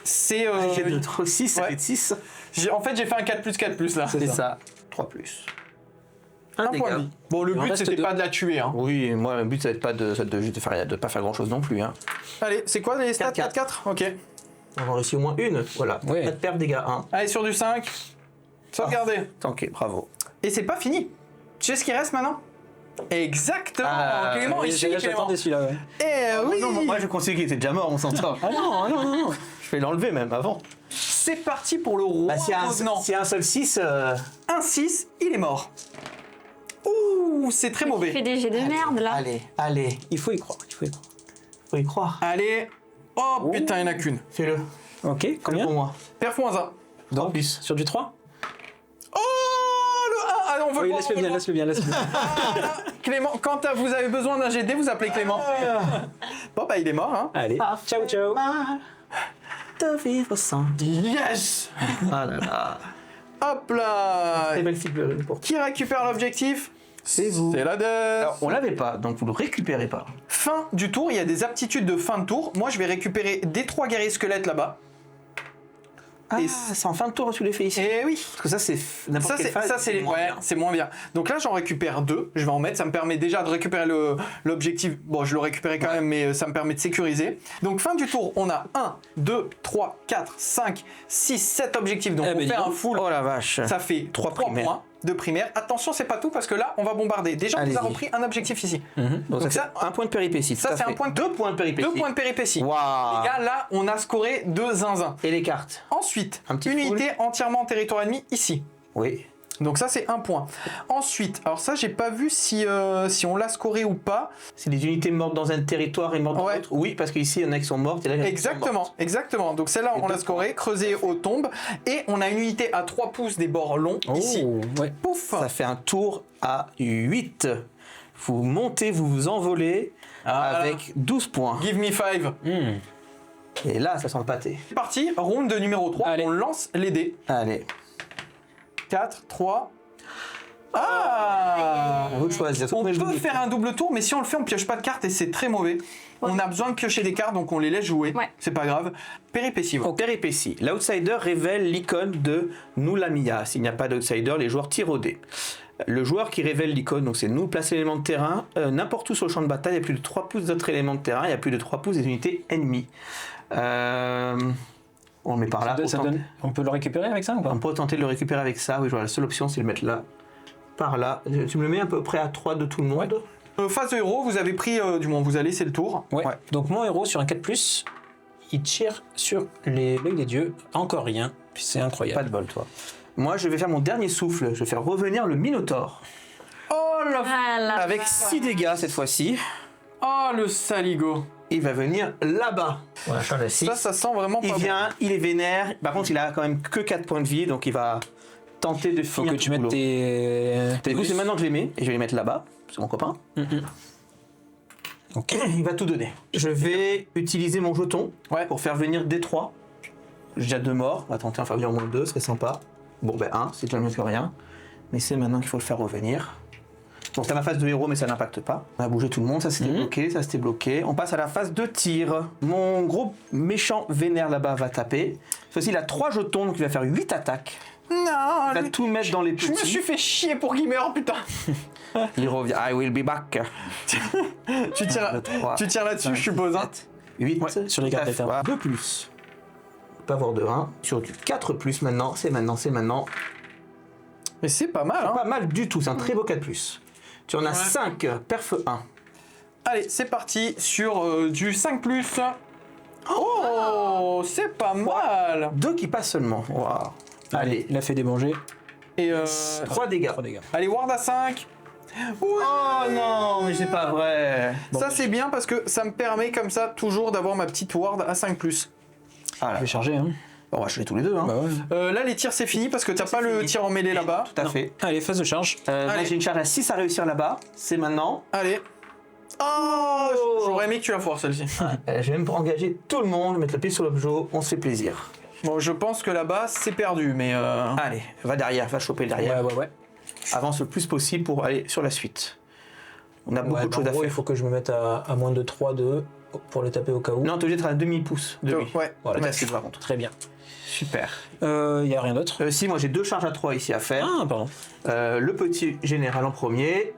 C'est. Un jet de 3, 6, ça ouais. fait de 6. En fait, j'ai fait un 4+, là. C'est ça. 3+. Un point de vie. Bon, le Il en but, reste c'était deux. pas de la tuer. Hein. Oui, moi, le but, ça va être pas de pas faire grand chose non plus. Hein. Allez, c'est quoi les stats 4-4. 4-4. Ok. On va réussir au moins une. Voilà. Ouais. Pas de perte, dégâts 1. Allez, sur du 5. Sauvegardez. Ok, bravo. Et c'est pas fini. Tu sais ce qui reste maintenant? Exactement. Ah, Clément, Oui, ici, Clément. j'attendais celui-là, ouais. Eh oui. Non, moi, je considère qu'il était déjà mort, on s'entend. Ah non, non, non, non. Je vais l'enlever même avant. C'est parti pour le roi S'il y a revenant. s'il y a un seul 6, Un 6, il est mort. Ouh, c'est très Tu mauvais. fais des jets de merde là. allez, Il faut y croire, il faut y croire. faut y croire. Allez. Oh putain, il n'y en a qu'une. Fais-le. Ok, Fais-le combien pour moi. Perf moins 1. Dans plus. Sur du 3? Oh le 1. Allez, on veut Oui, le voir, laisse-le on veut bien, le laisse-le bien, laisse-le bien. voir. Clément, quand vous avez besoin d'un GD, vous appelez Clément. Bon, bah, il est mort, hein. Allez, ciao, ciao. De vivre sans. Yes. Ah là là. Hop là. Très belle cible pour Qui récupère l'objectif? C'est vous. C'est la death. Alors, on l'avait pas, donc vous le récupérez pas. Fin du tour, il y a des aptitudes de fin de tour. Moi, je vais récupérer des 3 guerriers squelettes là-bas. Ah, Et- c'est en fin de tour que tu les fais ici. Et oui. Parce que ça, c'est n'importe Ça, quelle c'est phase. ça, c'est moins ouais, bien. c'est moins bien. Donc là, j'en récupère 2. Je vais en mettre. Ça me permet déjà de récupérer l'objectif. Bon, je le récupérais quand même, mais ça me permet de sécuriser. Donc, fin du tour, on a 1, 2, 3, 4, 5, 6, 7 objectifs. Donc, Eh on ben, fait dis un donc. full. Oh la vache. Ça fait 3 primaires. points de primaire. Attention, c'est pas tout parce que là, on va bombarder. Déjà, on nous a Allez-y. repris un objectif ici. Donc, ça- ça, un point de péripétie. Ça, tout à c'est un fait. point de- 2 points de péripétie. 2 points de péripétie. Waouh. Les gars, là, on a scoré 2 zinzins. Et les cartes. Ensuite, Un petit unité entièrement en territoire ennemi ici. Oui. Donc ça, c'est un point. Ensuite, alors ça, j'ai pas vu si on l'a scoré ou pas. C'est des unités mortes dans un territoire et mortes dans Ouais. l'autre. Oui, parce qu'ici, il y en a qui sont mortes. Et là, il y en a qui sont Exactement, mortes. exactement. Donc celle-là, Et on l'a deux scoré, creusé aux tombes. Et on a une unité à 3 pouces des bords longs ici. ouais. Pouf. Ça fait un tour à 8. Vous montez, vous vous envolez Ah, avec 12 points. Give me 5. Et là, ça sent le pâté. C'est parti, round numéro 3. Allez. On lance les dés. Allez, 4, 3. Ah, à vous de choisir. On peut faire un double tour, mais si on le fait, on pioche pas de cartes et c'est très mauvais. On a besoin de piocher des cartes, donc on les laisse jouer. Ouais. C'est pas grave. Péripétie. Au péripétie, l'outsider révèle l'icône de nous Lamia. S'il n'y a pas d'outsider, les joueurs tirent au dé. Le joueur qui révèle l'icône, donc c'est nous, place l'élément de terrain. N'importe où sur le champ de bataille, il y a plus de 3 pouces d'autres éléments de terrain, il y a plus de 3 pouces des unités ennemies. On le met par là. On peut le récupérer avec ça ou pas? On peut tenter de le récupérer avec ça. Oui, je vois, la seule option, c'est de le mettre là. Par là. Tu me le mets à peu près à 3 de tout le monde. Phase de héros, vous avez pris, du moins vous allez, c'est le tour. Ouais. Donc mon héros sur un 4+, il tire sur l'œil des dieux. Encore rien. Puis c'est Pas incroyable. de bol, toi. Moi, je vais faire mon dernier souffle. Je vais faire revenir le Minotaure. Oh la Voilà. Avec 6 dégâts cette fois-ci. Oh le saligo. Il va venir là-bas. Voilà, change à 6. Ça sent vraiment pas Il bon. vient, il est vénère. Par contre, il a quand même que 4 points de vie, donc il va tenter de Faut finir que tu tout le mettes boulot. tes... Du coup, c'est maintenant que je les mets, et je vais les mettre là-bas. C'est mon copain. Ok. Il va tout donner. Je vais utiliser mon jeton Ouais. pour faire venir D3. J'ai déjà 2 morts. On va tenter en faire venir au moins 2, ce serait sympa. Bon, ben 1, c'est déjà mieux que rien. Mais c'est maintenant qu'il faut le faire revenir. Donc c'est ma phase de héros, mais ça n'impacte pas. On a bougé tout le monde, ça c'était bloqué, ça c'était bloqué. On passe à la phase de tir. Mon gros méchant vénère là-bas va taper. Cette fois-ci, il a 3 jetons, donc il va faire 8 attaques. Non, Il va lui- tout mettre dans les je me petits. suis fait chier pour qu'il meure, putain. Il revient. I will be back. Tu tires, Le 3, tu tires là-dessus, je suppose. Hein. 8. Ouais, sur les cartes d'état. 2 plus. Pas avoir de 1. Sur du 4 plus maintenant. C'est maintenant, c'est maintenant. Mais c'est pas mal, hein. Pas mal du tout, c'est un très beau 4 plus. Tu en as 5, perf 1. Allez, c'est parti sur du 5+. Oh, c'est pas mal. 2 qui passent seulement. Waouh. Allez, il a fait des bons jets. Et 3 dégâts. 3 dégâts. allez, ward à 5. Ouais. Oh non, mais c'est pas vrai. Ça c'est bien parce que ça me permet comme ça toujours d'avoir ma petite ward à 5+. Ah Je là. vais charger, hein. On va acheter tous les deux. Hein. Bah ouais. Là les tirs c'est fini parce que t'as pas le fini. tir en mêlée là-bas. Tout à fait. Allez, phase de charge. Moi, Allez. j'ai une charge à 6 à réussir là-bas. C'est maintenant. Allez. Oh, j'aurais aimé que tu la foires celle-ci. Je vais même pour engager tout le monde, mettre le pied sur l'objet. On se fait plaisir. Bon, je pense que là-bas c'est perdu, mais Allez, va derrière, va choper le derrière. Ouais. avance le plus possible pour aller sur la suite. On a beaucoup de choses à faire. Il faut que je me mette à moins de 3-2 pour le taper au cas où. Non, t'es obligé d'être à demi-pouce de lui. Ouais. Voilà, Merci par contre. très bien. Super. Il n'y a rien d'autre. Si, moi j'ai 2 charges à 3 ici à faire. Ah, pardon. Le petit général en premier,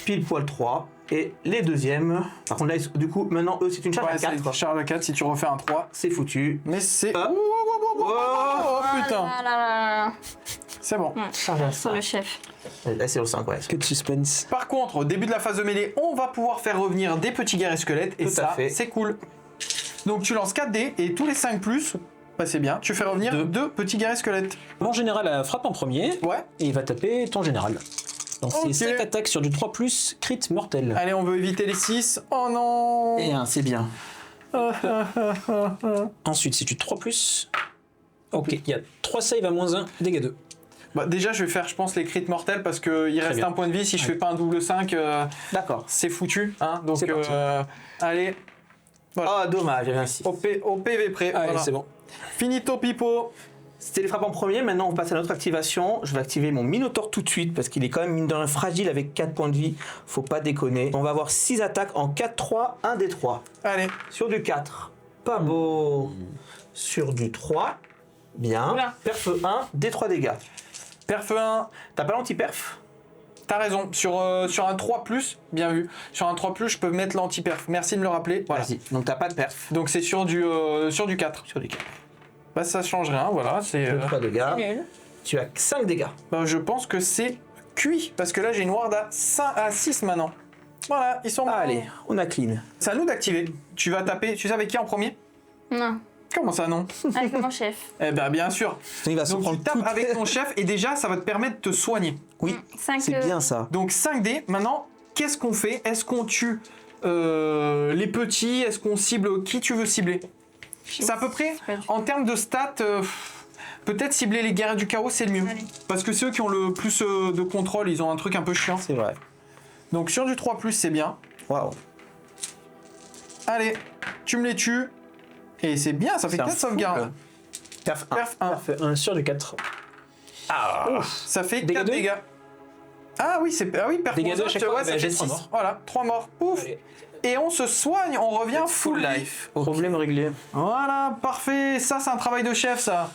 pile poil 3, et les deuxièmes. Par contre là, du coup, maintenant eux c'est une charge Ouais, à c'est 4. charge à 4 si tu refais un 3. C'est foutu. Mais c'est... Hop. Oh putain. Ah là là là. C'est bon. Charge à Sur 5. le chef. Là c'est au 5, ouais. Que de suspense. Par contre, au début de la phase de mêlée, on va pouvoir faire revenir des petits guerriers squelettes. Et Tout à ça, fait. c'est cool. Donc tu lances 4 dés et tous les 5 plus, bah c'est bien. Tu fais revenir Deux. 2 petits guerriers squelettes. Mon général frappe en premier Ouais. et il va taper ton général. Donc Ok. c'est 5 attaques sur du 3+, crit mortel. Allez, on veut éviter les 6. Oh non. Et 1, c'est bien. Ensuite, c'est du 3+. Ok, il y a 3 saves à -1, dégâts 2. Bah, déjà, je vais faire, je pense, les crits mortels parce qu'il reste bien. un point de vie. Si je fais pas un double 5, D'accord. c'est foutu. Hein. Donc, C'est parti. allez, Ah, dommage, j'avais un 6. au PV prêt. Allez, Voilà. c'est bon. Finito pipo. C'était les frappes en premier, maintenant on passe à notre activation. Je vais activer mon Minotaur tout de suite parce qu'il est quand même mine de rien fragile avec 4 points de vie. Faut pas déconner. On va avoir 6 attaques en 4-3, 1 des 3. Allez, Sur du 4, pas beau. Sur du 3, bien. Oula. Perf 1, des 3 dégâts. perf 1. T'as pas l'anti-perf? T'as raison. Sur un 3+, bien vu. Sur un 3+, je peux mettre l'anti-perf. Merci de me le rappeler. Voilà. Vas-y, donc t'as pas de perf. Donc c'est sur du 4. Sur du 4. Bah ça change rien, voilà. C'est. 3 dégâts. Nul. Tu as 5 dégâts. Bah, je pense que c'est cuit parce que là j'ai une ward à 6 maintenant. Voilà, ils sont. Allez, on a clean. C'est à nous d'activer. Tu vas taper. Tu sais avec qui en premier? Non, Comment ça non? avec mon chef. Eh ben bien sûr. Il va se Donc tu prendre tapes tout. avec ton chef et déjà ça va te permettre de te soigner. Oui, 5 c'est bien ça. Donc 5 dés. Maintenant, qu'est-ce qu'on fait? Est-ce qu'on tue les petits? Est-ce qu'on cible qui tu veux cibler? C'est à peu près en termes de stats. Peut-être cibler les guerriers du chaos, c'est le mieux. Allez. Parce que ceux qui ont le plus de contrôle, ils ont un truc un peu chiant. C'est vrai. Donc sur du 3+, c'est bien. Waouh. Allez, tu me les tues. Et c'est bien, ça fait C'est un 4 fou, sauvegardes. Perf 1. Perf 1. Fait 1 sur du 4. Ça fait Dégâts 4 deux. dégâts. Ah oui, perf Dégâts deux à moins chaque un, fois, ouais, ça bah, j'ai fait 3 6. morts. Voilà, 3 morts. Ouf. Allez. Et on se soigne, on revient full life. Problème réglé. Voilà, parfait. Ça, c'est un travail de chef, ça.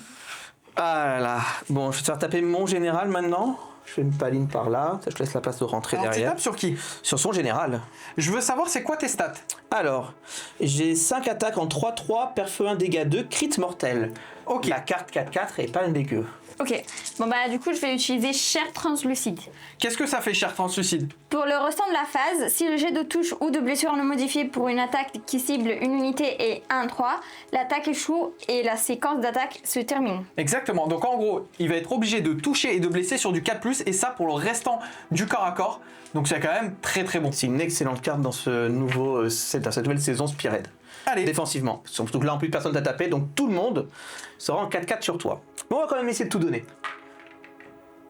Ah là là. Bon, je vais te faire taper mon général maintenant. Je fais une paline par là. Ça, je te laisse la place de rentrer Alors, tu derrière. tapes sur qui? Sur son général. Je veux savoir, c'est quoi tes stats? Alors, j'ai 5 attaques en 3-3, perf 1, dégâts 2, crit mortel. Ok. La carte 4-4 est pas une dégueu. Ok, bon bah du coup je vais utiliser chair translucide. Qu'est-ce que ça fait, cher translucide? Pour le restant de la phase, si le jet de touche ou de blessure non modifié pour une attaque qui cible une unité est 1-3, l'attaque échoue et la séquence d'attaque se termine. Exactement. Donc en gros, il va être obligé de toucher et de blesser sur du 4+, et ça pour le restant du corps à corps. Donc c'est quand même très très bon. C'est une excellente carte dans ce nouveau, dans cette nouvelle saison Spearhead. Allez, Défensivement. Surtout que là, en plus, personne t'a tapé, donc tout le monde sera en 4-4 sur toi. Mais on va quand même essayer de tout donner.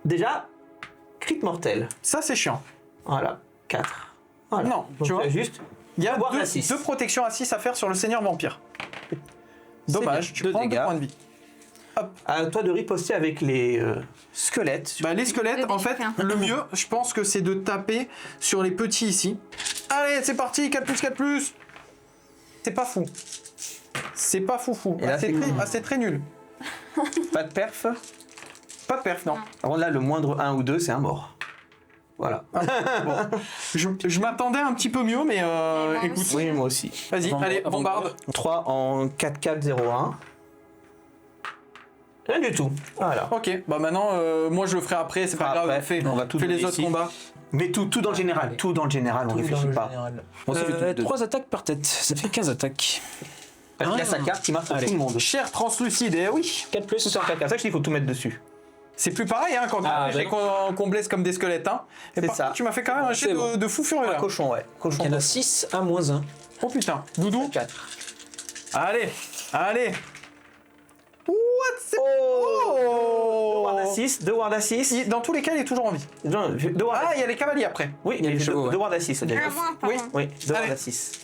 Déjà, crit mortel. ça c'est chiant. Voilà, 4. Voilà. Non, Donc, tu vois. as juste Il y a Voire la deux, six. deux protections à 6 à faire sur le seigneur vampire. Dommage, bien. tu Deux prends 2 dégâts. points de vie. à toi de riposter avec les squelettes. Bah, les squelettes, Deux en fait, chacun. le mieux, je pense que c'est de taper sur les petits ici. Allez, c'est parti, 4+, 4+. C'est pas fou. C'est pas foufou. Et là, C'est très nul. Pas de perf. Pas de perf, non. Par contre, là, le moindre 1 ou 2, c'est un mort. Voilà. Je m'attendais un petit peu mieux, mais moi écoute. aussi. Oui, moi aussi. Vas-y, allez, bombarde. 3 en 4-4-0-1. Rien du tout. Voilà. Ok, bah maintenant, moi je le ferai après, c'est pas Après, grave. Fais, on va tout fais les donner autres ici. combats. Mais tout dans le général. Tout dans le général, on réfléchit pas. On s'est fait tout 3 attaques par tête, ça fait 15 attaques. Il a sa carte qui marche pour Allez. tout le monde. Cher translucide, eh oui. 4 plus. Tout en 4 ça, il faut tout mettre dessus. C'est plus pareil hein, quand Ah, qu'on blesse comme des squelettes. Hein. Et C'est par ça. contre, tu m'as fait quand même un jet C'est bon. de fou furieux là. Cochon, ouais. Cochon. Il y en a 6 à -1. Oh putain, Doudou. 4. Allez, allez. What c'est... Oh, Ward à Oh 6, 2 Ward à 6. Dans tous les cas, il est toujours en vie. 2 Ward à Ah, il y a les cavaliers après. Oui, il y a les chevaux, ouais. 2 Ward à 6. Ah, moi, pardon. Oui. Oui, 2 Ward Allez. à 6.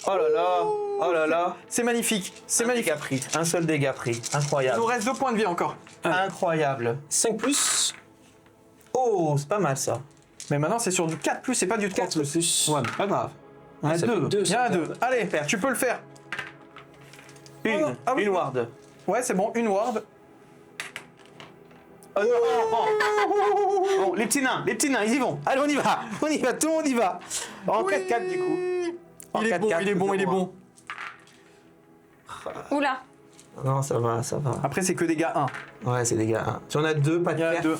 Oh là là, oh là là. C'est magnifique, c'est magnifique. Dégât pris. Un seul dégât pris. Il Incroyable. nous reste 2 points de vie encore. Incroyable. 5 plus. Oh, c'est pas mal ça. Mais maintenant, c'est sur du 4+, c'est pas du 3+. 4 plus. Ouais, mais pas grave. On a Ça fait deux. deux. Il y en a 2. Allez, tu peux le faire. Une. Ah oui. Une ward. Ouais, c'est bon, une ward. Oh, non. Bon, les petits nains, ils y vont. Allez, on y va, tout le monde y va. En Oui. 4-4 du coup. En Il est bon, 4-4, il est bon, il est bon. Oula. Non, ça va. Après, c'est que des gars 1. Ouais, c'est des gars. Hein. Si on a 2, pas de Il y en a perte. 2.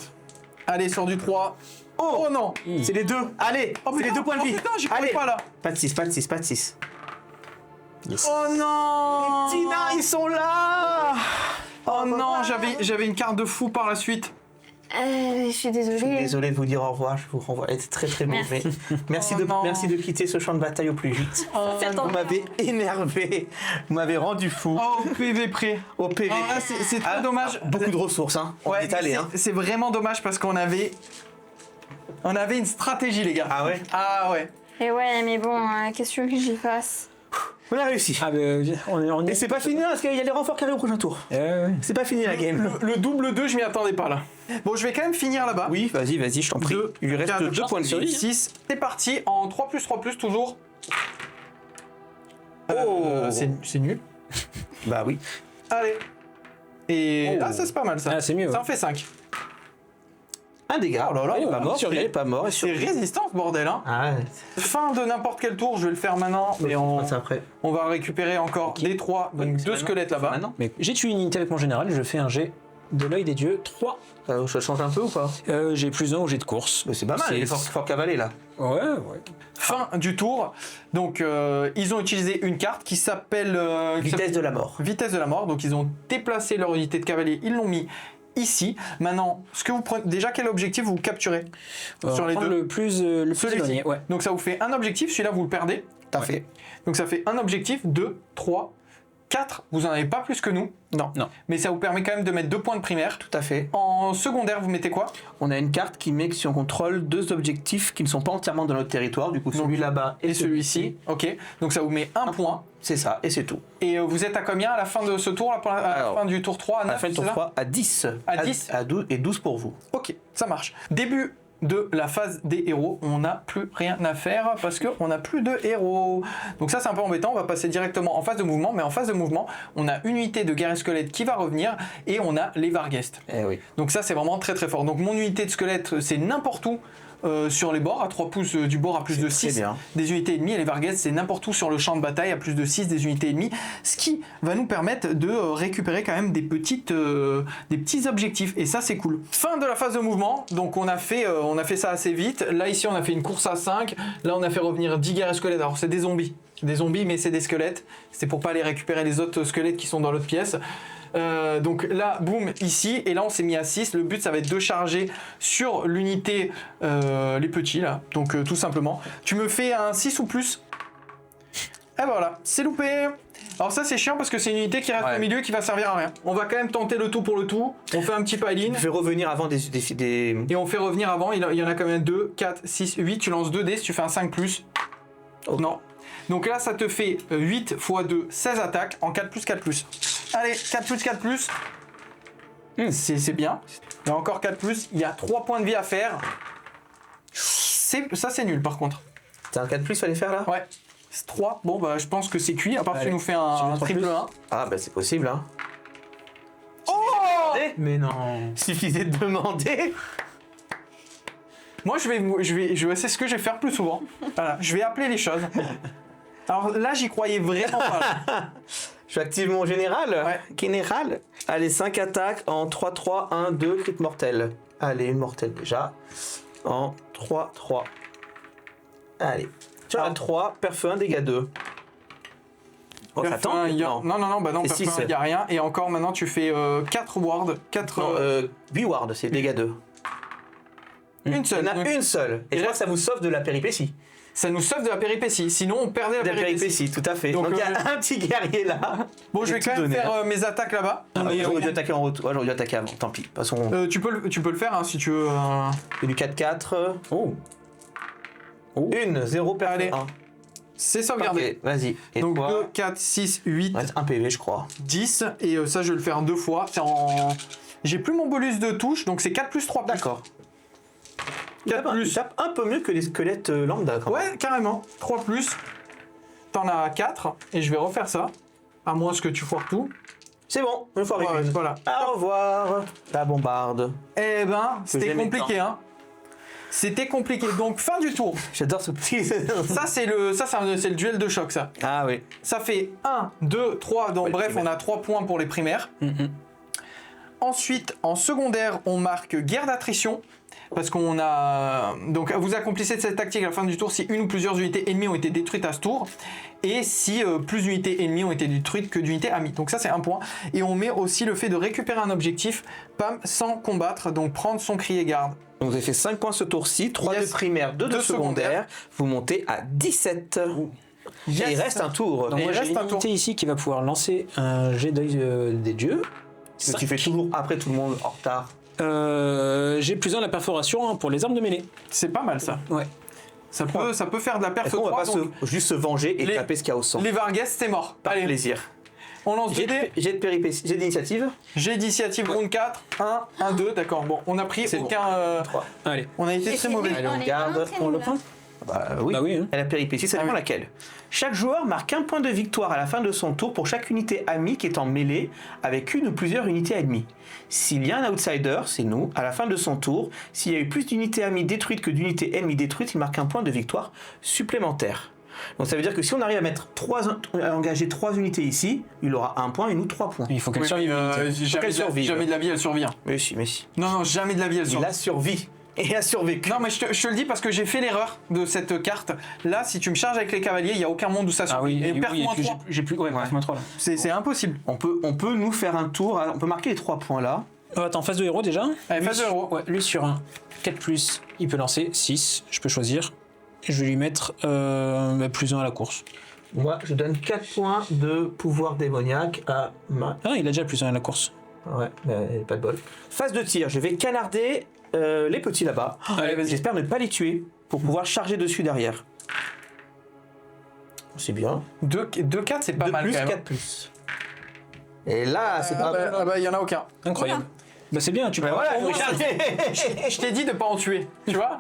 Allez, sur du 3. Oh non. C'est les 2. Allez, Oh, c'est les putain, 2 points de vie. Oh putain, j'y croyais Allez. pas là. Pas de 6, pas de 6, pas de 6. Oh non. Petits nains, ils sont là. Oh non, j'avais une carte de fou par la suite. Je suis désolée. Désolé de vous dire au revoir, je vous renvoie. Elle était très très beau. Merci. Merci, Oh non. merci de quitter ce champ de bataille au plus vite. Ça Vous tombe. m'avez énervé, vous m'avez rendu fou. Oh, PV près. Au PV. Ah, c'est trop dommage. Beaucoup de ressources, hein. On Ouais, est allé, hein. c'est vraiment dommage parce qu'on avait une stratégie, les gars. Ah ouais. Ah ouais. Et ouais, mais bon, qu'est-ce que j'y fasse? On a réussi. Ah, mais on Et est. c'est pas fini, hein, parce qu'il y a les renforts qui arrivent au prochain tour. Ouais. C'est pas fini la game. Le double 2, je m'y attendais pas là. Bon, je vais quand même finir là-bas. Oui, vas-y, je t'en prie. Il lui reste 4, 2 points de vie. 6. C'est parti en 3+3+, toujours. Oh. C'est nul. Bah oui. Allez. Et Oh. là, ça c'est pas mal ça. Ah, c'est mieux, Ça ouais. en fait 5. Un dégât. Oh là là, il est pas on mort, survit. il est pas mort. C'est résistant ce bordel, hein. Ah ouais. Fin de n'importe quel tour, je vais le faire maintenant. Mais C'est après. on va récupérer encore des 3, donc Ouais, 2 c'est squelettes là-bas. Maintenant. Mais j'ai tué une unité avec mon général, je fais un jet de l'œil des dieux 3. Ça change un peu ou pas? J'ai plus 1 au jet de course. Mais c'est pas mal, C'est- il est fort cavaler là. Ouais. Fin du tour. Donc ils ont utilisé une carte qui s'appelle Vitesse de la mort. Vitesse de la mort. Donc ils ont déplacé leur unité de cavalier, ils l'ont mis ici. Maintenant, ce que vous prenez, déjà quel objectif vous capturez sur les Prendre deux? le plus Celui-ci. éloigné, ouais. Donc ça vous fait un objectif, celui-là vous le perdez. T'as fait. Donc ça fait un objectif, 2, 3, 4. Vous en avez pas plus que nous. Non. Mais ça vous permet quand même de mettre 2 points de primaire. Tout à fait. En secondaire, vous mettez quoi? On a une carte qui met que si on contrôle 2 objectifs qui ne sont pas entièrement dans notre territoire, du coup celui là-bas Et celui-ci. Ok. Donc ça vous met un point. C'est ça, et c'est tout. Et vous êtes à combien à la fin de ce tour, à la Alors, fin du tour 3 à À la 9, fin du tour c'est ça 3, à 10. À 10. À 12 et 12 pour vous. Ok, ça marche. Début de la phase des héros, on n'a plus rien à faire parce qu'on n'a plus de héros. Donc ça c'est un peu embêtant, on va passer directement en phase de mouvement, mais en phase de mouvement, on a une unité de guerrier squelette qui va revenir et on a les Varghest. Eh oui. Donc ça c'est vraiment très très fort. Donc mon unité de squelette c'est n'importe où sur les bords, à 3 pouces du bord à plus de très 6 bien. des unités ennemies, et les Varghest c'est n'importe où sur le champ de bataille à plus de 6 des unités ennemies, ce qui va nous permettre de récupérer quand même des petits objectifs, et ça c'est cool. Fin de la phase de mouvement, donc on a fait ça assez vite. Là ici on a fait une course à 5, là on a fait revenir 10 guerriers squelettes, alors c'est des zombies mais c'est des squelettes, c'est pour pas aller récupérer les autres squelettes qui sont dans l'autre pièce. Donc là, boum, ici, et là on s'est mis à 6. Le but ça va être de charger sur l'unité, les petits là, donc tout simplement. Tu me fais un 6 ou plus. Et voilà, c'est loupé. Alors ça c'est chiant parce que c'est une unité qui reste Ouais. au milieu qui va servir à rien. On va quand même tenter le tout pour le tout. On fait un petit pile-in. Je vais revenir avant des... Et on fait revenir avant, il y en a quand même 2, 4, 6, 8. Tu lances 2 dés si tu fais un 5 plus. Ok. Non. Donc là, ça te fait 8 x 2, 16 attaques en 4 plus 4 plus. Allez, 4 plus 4 plus. C'est bien. Il y a encore 4 plus. Il y a 3 points de vie à faire. Ça, c'est nul par contre. T'as un 4+, fallait faire là? Ouais. C'est 3. Bon, bah, je pense que c'est cuit. À part si tu Allez. nous fais Tu veux un 3 triple plus 1. Ah bah c'est possible, hein. Oh Mais non. Suffisait de demander. Moi, c'est ce que je vais faire plus souvent. Voilà, je vais appeler les choses. Alors là, j'y croyais vraiment pas. Là. Je active mon général. Ouais. Général. Allez, 5 attaques en 3-3, 1, 2, crit mortel. Allez, une mortelle déjà. En 3-3. Allez. Ciao. 3, perf 1, dégâts 2. Oh, ça Perf tente, un, il y a- non. Non, bah non, C'est perf six. un, il n'y a rien. Et encore maintenant, tu fais 4 wards. 4. Non, 8 wards, c'est dégâts 2. une Il seule. y en a Donc, une seule. Et je crois que ça vous sauve de la péripétie. ça nous sauve de la péripétie. Sinon, on perdait la De la péripétie. péripétie, tout à fait. Donc, Donc il y a un petit guerrier là. Bon, je vais J'ai quand tout même donné, faire mes attaques là-bas. Ah, Mais, j'aurais dû attaquer en retour. Ouais, j'aurais dû attaquer avant, tant pis. De toute façon, tu peux le faire hein, si tu veux. c'est du 4-4. Oh. Une, 0, perf Allez. 1. C'est sauvegardé. Vas-y. Et Donc toi 2, 4, 6, 8, Ouais, 1 PV, je crois. 10. Et ça, je vais le faire 2 fois. C'est en. J'ai plus mon bonus de touche, donc c'est 4 plus 3 plus. D'accord. 4 plus. Tu tapes un peu mieux que les squelettes lambda quand même. Ouais, carrément. 3 plus. T'en as 4. Et je vais refaire ça. À moins que tu foires tout. C'est bon, une fois Ouais, réglé. voilà. Au revoir, la bombarde. Eh ben, c'était j'aime compliqué, hein. C'était compliqué. Donc, fin du tour. J'adore ce petit... Ça, c'est le duel de choc, ça. Ah oui. Ça fait 1, 2, 3. Donc, Ouais, bref, primaire. on a 3 points pour les primaires. Ensuite, en secondaire, on marque guerre d'attrition. Parce qu'on a... Donc, vous accomplissez cette tactique à la fin du tour si une ou plusieurs unités ennemies ont été détruites à ce tour. Et si plus d'unités ennemies ont été détruites que d'unités amies. Donc ça, c'est un point. Et on met aussi le fait de récupérer un objectif, pam, sans combattre. Donc, prendre son crier-garde. Donc vous avez fait 5 points ce tour-ci, 3 Yes. de primaire, 2 de Deux secondaire. secondaires. Vous montez à 17. Yes. Et il reste un tour. Donc Et moi il j'ai reste une un tour. unité ici qui va pouvoir lancer un jet d'œil des dieux. Ce que tu fais toujours après tout le monde en retard. J'ai plus 1 la perforation hein, pour les armes de mêlée. C'est pas mal, ça. Ouais. Ça peut faire de la perf Est-ce qu'on va 3. pas Donc, juste se venger et les- taper ce qu'il y a au sang? les Vargas, c'est mort. Par Allez, plaisir. on lance 2 dés. J'ai de péripéties, j'ai d'initiative. J'ai d'initiative round 4. 1, 1, 2. D'accord. Bon, on a pris C'est bon. aucun... 3. Allez. On a été très mauvais. Allez, on est garde. pas très On le nuls, prend hein. Bah oui. Bah oui. Hein. Et la péripétie, ça Ah dépend oui. laquelle. Chaque joueur marque un point de victoire à la fin de son tour pour chaque unité amie qui est en mêlée avec une ou plusieurs unités ennemies. S'il y a un outsider, c'est nous, à la fin de son tour, s'il y a eu plus d'unités amies détruites que d'unités ennemies détruites, il marque un point de victoire supplémentaire. Donc ça veut dire que si on arrive à engager 3 unités ici, il aura 1 point et nous 3 points. Il faut qu'elle Oui, survive. jamais, qu'elle survive. jamais de la vie, elle survit. hein. Mais si, mais si. Non, jamais de la vie, elle Il survit. a survécu. Et a survécu. Non, mais je te le dis parce que j'ai fait l'erreur de cette carte. Là, si tu me charges avec les cavaliers, il n'y a aucun monde où ça Ah oui, survit. Et oui, perd et moins puis 3. j'ai plus. Ouais, moins 3 là. C'est impossible. On peut nous faire un tour, on peut marquer les 3 points là. Attends, phase de héros déjà. Allez, Lui, phase de héros. Ouais, lui sur un 4+, il peut lancer 6, je peux choisir. Et je vais lui mettre plus 1 à la course. Moi, je donne 4 points de pouvoir démoniaque à ma... Ah, il a déjà plus 1 à la course. Ouais, mais pas de bol. Phase de tir, je vais canarder les petits là-bas. Allez, vas-y. J'espère ne pas les tuer pour pouvoir charger dessus derrière. C'est bien. 2-4, c'est pas 2 mal plus, quand même. 4 plus. Et là, c'est pas... Ah bah, il n'y en a aucun. Incroyable. Bah c'est bien, tu peux. voilà, Au moins, je t'ai dit de pas en tuer, tu vois.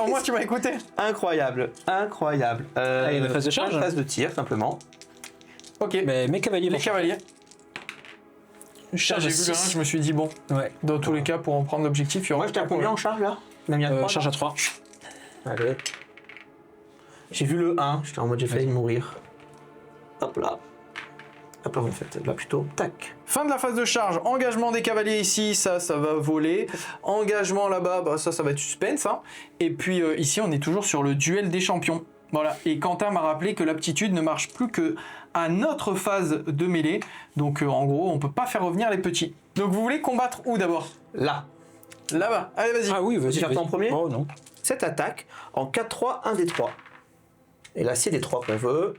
Au moins, tu m'as écouté. Incroyable, incroyable. Allez, la phase de charge. Phase de tir, simplement. Ok, Mais mes cavaliers les vont cavaliers. charge J'ai à vu le 1, 6. je me suis dit, bon, Ouais. dans tous les cas, pour en prendre l'objectif, il y aura... Moi, j'étais à combien en charge, là? On a mis à 3, Charge à 3. Allez. J'ai vu le 1, j'étais en mode j'ai failli mourir. Hop là. Hop là, en fait, là plutôt. Tac. Fin de la phase de charge, engagement des cavaliers ici, ça va voler. Engagement là-bas, bah, ça va être suspense. Hein. Et puis ici, on est toujours sur le duel des champions. Voilà. Et Quentin m'a rappelé que l'aptitude ne marche plus que à notre phase de mêlée. Donc en gros, on peut pas faire revenir les petits. Donc vous voulez combattre où d'abord? Là. Là-bas. Allez, vas-y. Ah oui, vas-y. Tu faire vas-y. en premier Oh non. Cette attaque en 4-3, 1 des 3. Et là, c'est des 3 qu'on veut.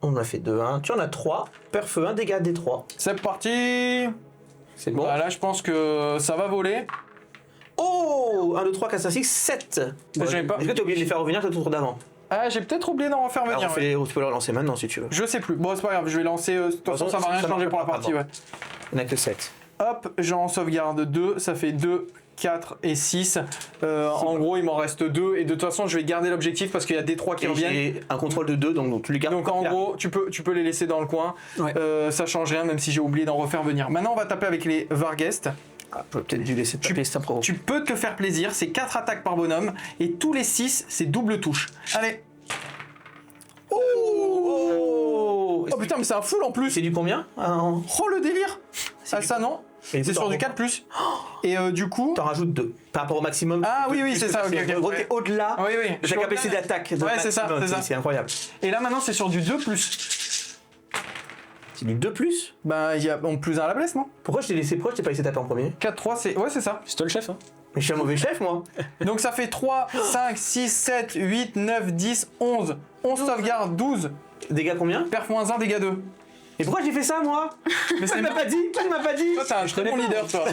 On a fait 2-1. Tu en as 3. Perf 1, dégâts des 3. C'est parti. C'est bon. Bah, là, je pense que ça va voler. Oh 1, 2, 3, 4, 5, 6, 7. Bah, j'avais pas- Est-ce que tu as oublié de les faire revenir le tour d'avant? Ah, j'ai peut-être oublié d'en refaire venir. Alors, ouais. tu peux le relancer maintenant si tu veux. Je sais plus. Bon, c'est pas grave, je vais lancer. De toute façon, ça va rien ça changer marche pour la pas, partie. pardon. Ouais. Il n'y en a que 7. Hop, j'en sauvegarde 2, ça fait 2, 4 et 6. En gros, il m'en reste 2 et de toute façon, je vais garder l'objectif parce qu'il y a des 3 qui reviennent. J'ai un contrôle de 2, donc tu les gardes. Donc en gros, tu peux les laisser dans le coin. Ouais. Ça change rien, même si j'ai oublié d'en refaire venir. Maintenant, on va taper avec les Varguest. Ah, je peut-être dû laisser taper, ça provoque. Tu peux te faire plaisir, c'est 4 attaques par bonhomme et tous les 6, c'est double touche. Allez. Oh Oh putain, mais c'est un full en plus. C'est du combien? Oh le délire. Ah ça non. Et C'est sur du 4+. Et du coup... T'en rajoutes 2 par rapport au maximum. Ah oui, oui, c'est ça, ok, ok. En gros, t'es au-delà Oui, oui. de Je ta suis capacité au-delà. d'attaque. Ouais, c'est ça, c'est ça. C'est incroyable. Et là maintenant, c'est sur du 2+. C'est du 2 plus? Bah, il y a plus 1 à la blesse, non? Pourquoi je t'ai laissé taper en premier? 4-3, c'est... Ouais, c'est ça. C'est toi le chef, hein. Mais je suis un mauvais chef, moi. Donc ça fait 3, 5, 6, 7, 8, 9, 10, 11. 11 sauvegardes, 12. Dégâts combien? Perf moins 1, dégâts 2. Et pourquoi j'ai fait ça, moi? Mais Tu m'as pas dit? Tu m'as pas dit? Toi, t'es un très bon leader, toi.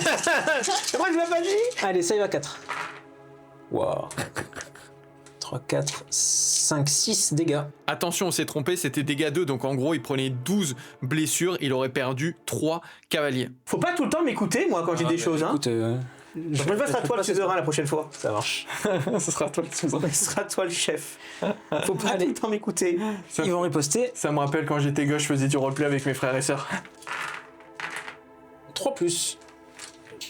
Pourquoi tu m'as pas dit? Allez, save à 4. Wow. 3, 4, 5, 6 dégâts. Attention, on s'est trompé, c'était dégâts 2. Donc en gros, il prenait 12 blessures. Il aurait perdu 3 cavaliers. Faut pas tout le temps m'écouter, moi, quand j'ai des choses, hein. Écoute, La prochaine fois, ce sera toi le suzerain la prochaine fois. Ça marche. Ce sera toi le suzerain. Ce sera toi le chef. Faut pas Allez. tout le temps m'écouter. Ça, Ils vont riposter. ça me rappelle quand j'étais gauche, je faisais du roleplay avec mes frères et sœurs. 3+.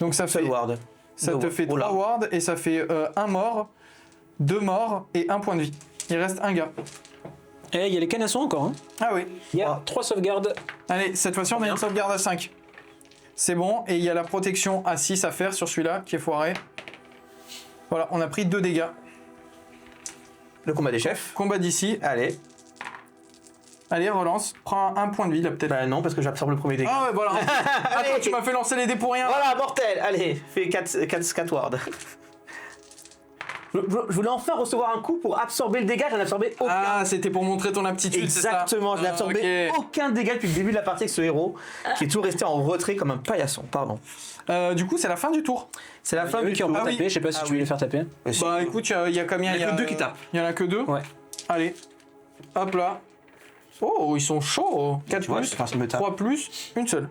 Donc ça fait, Ward. ça te fait Oh là. 3 wards et ça fait 1 mort, 2 morts et 1 point de vie. Il reste un gars. Et il y a les canassons encore. Hein. Ah oui. Il y a 3 sauvegardes. Allez, cette fois-ci on a une sauvegarde à 5. C'est bon, et il y a la protection à 6 à faire sur celui-là qui est foiré. Voilà, on a pris 2 dégâts. Le combat des chefs. Combat d'ici. Allez. Allez, relance. Prends un point de vie là peut-être. Bah non, parce que j'absorbe le premier dégât. Ah ouais, voilà. Attends, tu m'as fait lancer les dés pour rien. Voilà, mortel. Allez, fais 4 wards. Je voulais enfin recevoir un coup pour absorber le dégât, j'en ai absorbé aucun. Ah, c'était pour montrer ton aptitude, c'est ça? Exactement, je n'ai absorbé ok. aucun dégât depuis le début de la partie avec ce héros, qui est toujours resté en retrait comme un paillasson. Pardon. Du coup, c'est la fin du tour. C'est la Il y fin a eux du qui ont tour. pas Ah oui. tapé. Je sais pas si Ah tu veux oui. les faire taper. Bah écoute, il y a combien? Il y a que 2 qui tapent. Il y en a que 2. Ouais. Allez. Hop là. Oh, ils sont chauds. 4 Tu vois, plus, enfin, ça me tape. 3 plus, une seule.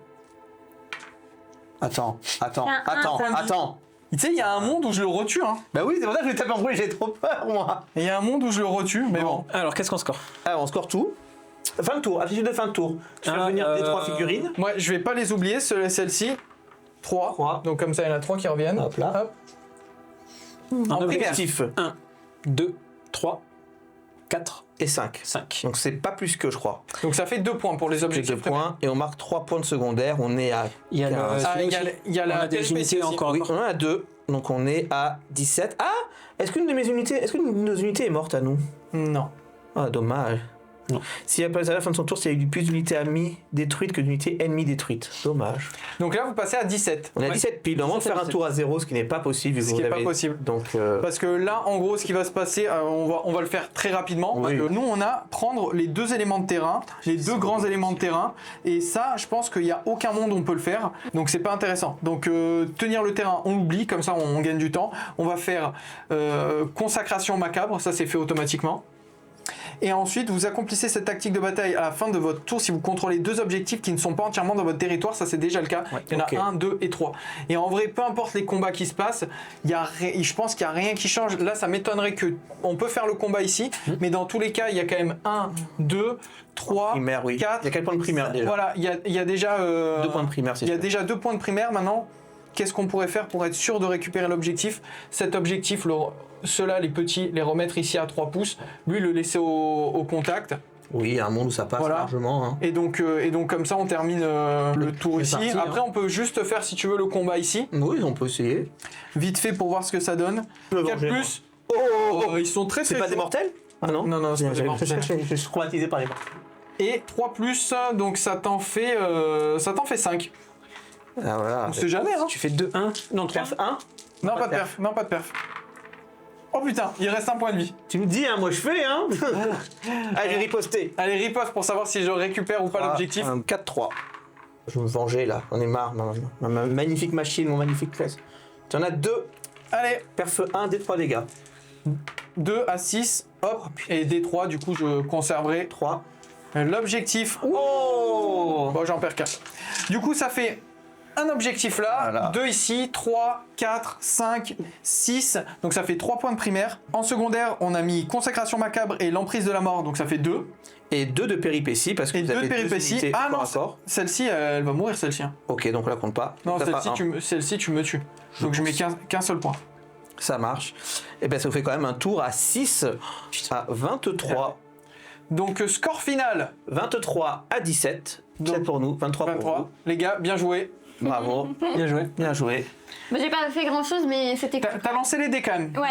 Attends. point de vie. Tu sais, il y a un monde où je le retue, hein. Bah oui, c'est pour ça que je vais taper en bruit, j'ai trop peur, moi. Et il y a un monde où je le retue, mais bon. Alors, qu'est-ce qu'on score? Alors, on score tout. Fin de tour, affiche de fin de tour. Je fais Ah, venir des 3 figurines. Moi, je vais pas les oublier, celle-ci. 3. 3. Donc comme ça, il y en a 3 qui reviennent. Hop là. En En objectif. objectif. 1, 2, 3, 4, Et 5. 5. Donc c'est pas plus que je crois. Donc ça fait 2 points pour les J'ai objectifs. 2 points et on marque 3 points de secondaire. On est à. Il y a le. Ah, Ah, il y a, il y a On la a des péripétie unités aussi. encore. Oui, on en a 2. Donc on est à 17. Ah, est-ce qu'une de mes unités, est-ce qu'une de nos unités est morte à nous? Non. Ah, dommage. Non. Si elle passe à la fin de son tour, s'il y a eu plus d'unités amies détruites que d'unités ennemies détruites. Dommage. Donc là, vous passez à 17. On est à Ouais. 17 piles. On va 17, faire un tour à 0, ce qui n'est pas possible. vu que Ce vous qui n'est pas l'avez- possible. Donc, Parce que là, en gros, ce qui va se passer, on va le faire très rapidement. Oui. Parce que nous, on a prendre les 2 éléments de terrain, les 2 grands éléments de terrain. Et ça, je pense qu'il n'y a aucun monde où on peut le faire. Donc, c'est pas intéressant. Donc, tenir le terrain, on l'oublie. Comme ça, on gagne du temps. On va faire consacration macabre. Ça, c'est fait automatiquement. Et ensuite, vous accomplissez cette tactique de bataille à la fin de votre tour si vous contrôlez 2 objectifs qui ne sont pas entièrement dans votre territoire. Ça, c'est déjà le cas. Ouais, Il y en ok. a 1, 2 et 3. Et en vrai, peu importe les combats qui se passent, je pense qu'il n'y a rien qui change. Là, ça m'étonnerait que on peut faire le combat ici, mais dans tous les cas, il y a quand même 1, 2, 3, primaire, oui. 4. Il y a quel point de primaire déjà? Voilà, il y a déjà 2 points de primaire, c'est il y a sûr. déjà 2 points de primaire maintenant. Qu'est-ce qu'on pourrait faire pour être sûr de récupérer l'objectif? Cet objectif, ceux-là, les petits, les remettre ici à 3 pouces. Lui, le laisser au contact. Oui, il y a un monde où ça passe Voilà. largement. Hein. Et donc comme ça, on termine le tour c'est ici. parti, Après, on peut juste faire, si tu veux, le combat ici. Oui, on peut essayer. Vite fait pour voir ce que ça donne. Je me 4 venger, plus. Oh, Ils sont très c'est très pas des chauds. mortels? Ah non? Non, non, c'est pas des mortels. Je suis traumatisé par les mortels. Et 3 plus, donc ça t'en fait 5. Ah voilà. On sait jamais, hein. Tu fais 2, 1. Non, 3. Perf 1? Non, pas de perf. Non, pas de perf. Oh putain, il reste un point de vie. Tu me dis, hein, moi je fais, hein. Allez, riposter. Allez, riposte pour savoir si je récupère ou pas l'objectif. 4-3. Je vais me venger là, on est marre. Ma magnifique machine, mon magnifique classe. Tu en as 2. Allez, Perf 1 des 3 dégâts. 2 à 6, hop, et D3, du coup je conserverai 3. l'objectif. Oh! Bon, j'en perds 4. Du coup, ça fait un objectif là, Voilà. 2 ici, 3, 4, 5, 6. Donc ça fait 3 points de primaire. En secondaire, on a mis consacration macabre et l'emprise de la mort, donc ça fait 2. Et 2 de péripéties parce que Et vous 2 avez de péripéties. unités Ah non, corps à corps. celle-ci, elle va mourir celle-ci. Hein. Ok, donc on la compte pas. Non, Ça fera celle-ci, tu me tues. Donc je mets qu'un seul point. Ça marche. Et bien ça vous fait quand même un tour à 6 à 23. Donc score final, 23 à 17. Donc, 7 pour nous, 23 pour 23. vous. Les gars, bien joué. Bravo. Bien joué. Bien joué. Bah, j'ai pas fait grand chose, mais c'était cool. T'as lancé les dés quand même. Ouais.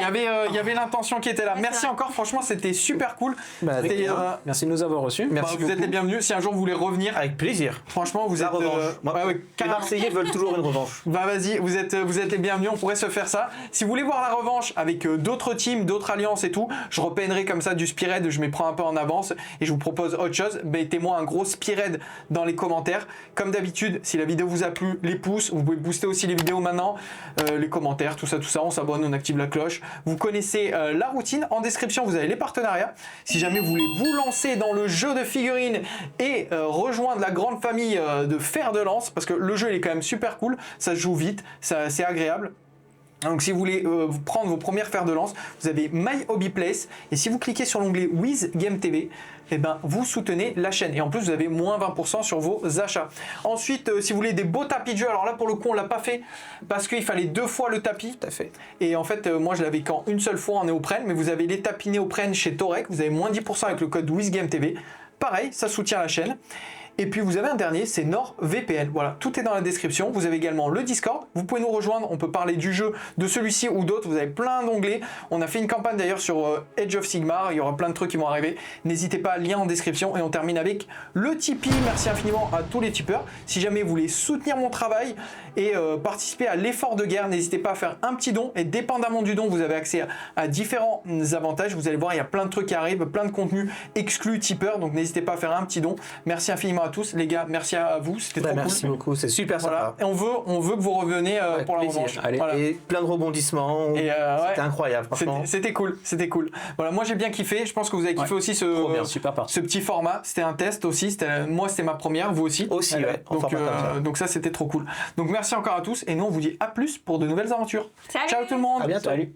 Il y avait l'intention qui était là. Ouais, Merci c'est vrai. encore, franchement, c'était super cool. Bah, C'était, Merci de nous avoir reçus. Merci vous êtes beaucoup. les bienvenus. Si un jour vous voulez revenir, Avec plaisir. franchement, vous La êtes. revanche. Moi, ouais, les carrément. Marseillais veulent toujours une revanche. Bah vas-y, vous êtes les bienvenus, on pourrait se faire ça. Si vous voulez voir la revanche avec d'autres teams, d'autres alliances et tout, je repeinerai comme ça du Spearhead, je m'y prends un peu en avance et je vous propose autre chose. Mettez-moi un gros Spearhead dans les commentaires. Comme d'habitude, si la vidéo vous a plu, les pouces, vous pouvez booster aussi les vidéos maintenant, les commentaires, tout ça, on s'abonne, on active la cloche. Vous connaissez la routine. En description, vous avez les partenariats. Si jamais vous voulez vous lancer dans le jeu de figurines et rejoindre la grande famille de fer de lance, parce que le jeu il est quand même super cool, ça se joue vite, c'est agréable. Donc si vous voulez prendre vos premières fers de lance, vous avez My Hobby Place et si vous cliquez sur l'onglet With Game TV, eh ben, vous soutenez la chaîne et en plus vous avez moins 20% sur vos achats. Ensuite, si vous voulez des beaux tapis de jeu, alors là pour le coup on l'a pas fait parce qu'il fallait 2 fois le tapis. Tout à fait. Et en fait, moi je l'avais qu'en une seule fois en néoprène, mais vous avez les tapis néoprène chez Torek, vous avez moins 10% avec le code WizGameTV. Pareil, ça soutient la chaîne. Et puis vous avez un dernier, c'est NordVPN. Voilà, tout est dans la description. Vous avez également le Discord. Vous pouvez nous rejoindre. On peut parler du jeu, de celui-ci ou d'autres. Vous avez plein d'onglets. On a fait une campagne d'ailleurs sur Age of Sigmar. Il y aura plein de trucs qui vont arriver. N'hésitez pas, lien en description. Et on termine avec le Tipeee. Merci infiniment à tous les tipeurs. Si jamais vous voulez soutenir mon travail et participer à l'effort de guerre, n'hésitez pas à faire un petit don. Et dépendamment du don, vous avez accès à différents avantages. Vous allez voir, il y a plein de trucs qui arrivent, plein de contenus exclus tipeurs. Donc n'hésitez pas à faire un petit don. Merci infiniment à tous les gars, merci à vous, c'était trop Merci cool. beaucoup, c'est super Voilà. sympa. Et on veut que vous reveniez pour la Plaisir. revanche. Allez, Voilà. et plein de rebondissements, Et, c'était incroyable franchement. C'était cool. Voilà, moi j'ai bien kiffé, je pense que vous avez kiffé aussi Trop bien, super parti. ce petit format, c'était un test aussi, moi c'était ma première, vous aussi. Aussi, ouais, en Donc, format comme ça. donc ça c'était trop cool. Donc merci encore à tous et nous on vous dit à plus pour de nouvelles aventures. Salut. Ciao tout le monde. À bientôt. Salut.